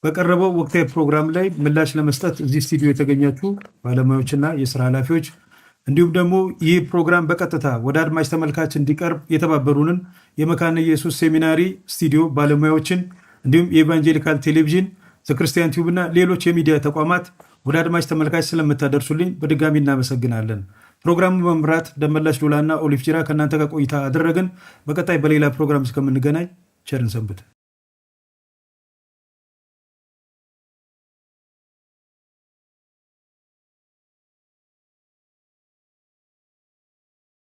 በቀረበው ወቅታዊ ፕሮግራም ላይ ምላሽ ለመስጠት እዚህ ስቱዲዮ የተገኛችሁ ባለሙያዎችና የስራ ኃላፊዎች እንዲሁም ደግሞ ይህ ፕሮግራም በቀጥታ ወደ አድማጭ ተመልካች እንዲቀርብ የተባበሩንን የመካነ ኢየሱስ ሴሚናሪ ስቱዲዮ ባለሙያዎችን እንዲሁም የኢቫንጀሊካል ቴሌቪዥን ዘክርስቲያን ቲዩብ እና ሌሎች የሚዲያ ተቋማት ወደ አድማጭ ተመልካች ስለምታደርሱልኝ በድጋሚ እናመሰግናለን። ፕሮግራሙን በመምራት ደመላሽ ዶላና ኦሊፍ ጅራ ከእናንተ ጋር ቆይታ አደረግን። በቀጣይ በሌላ ፕሮግራም እስከምንገናኝ ቸርን ሰንብት።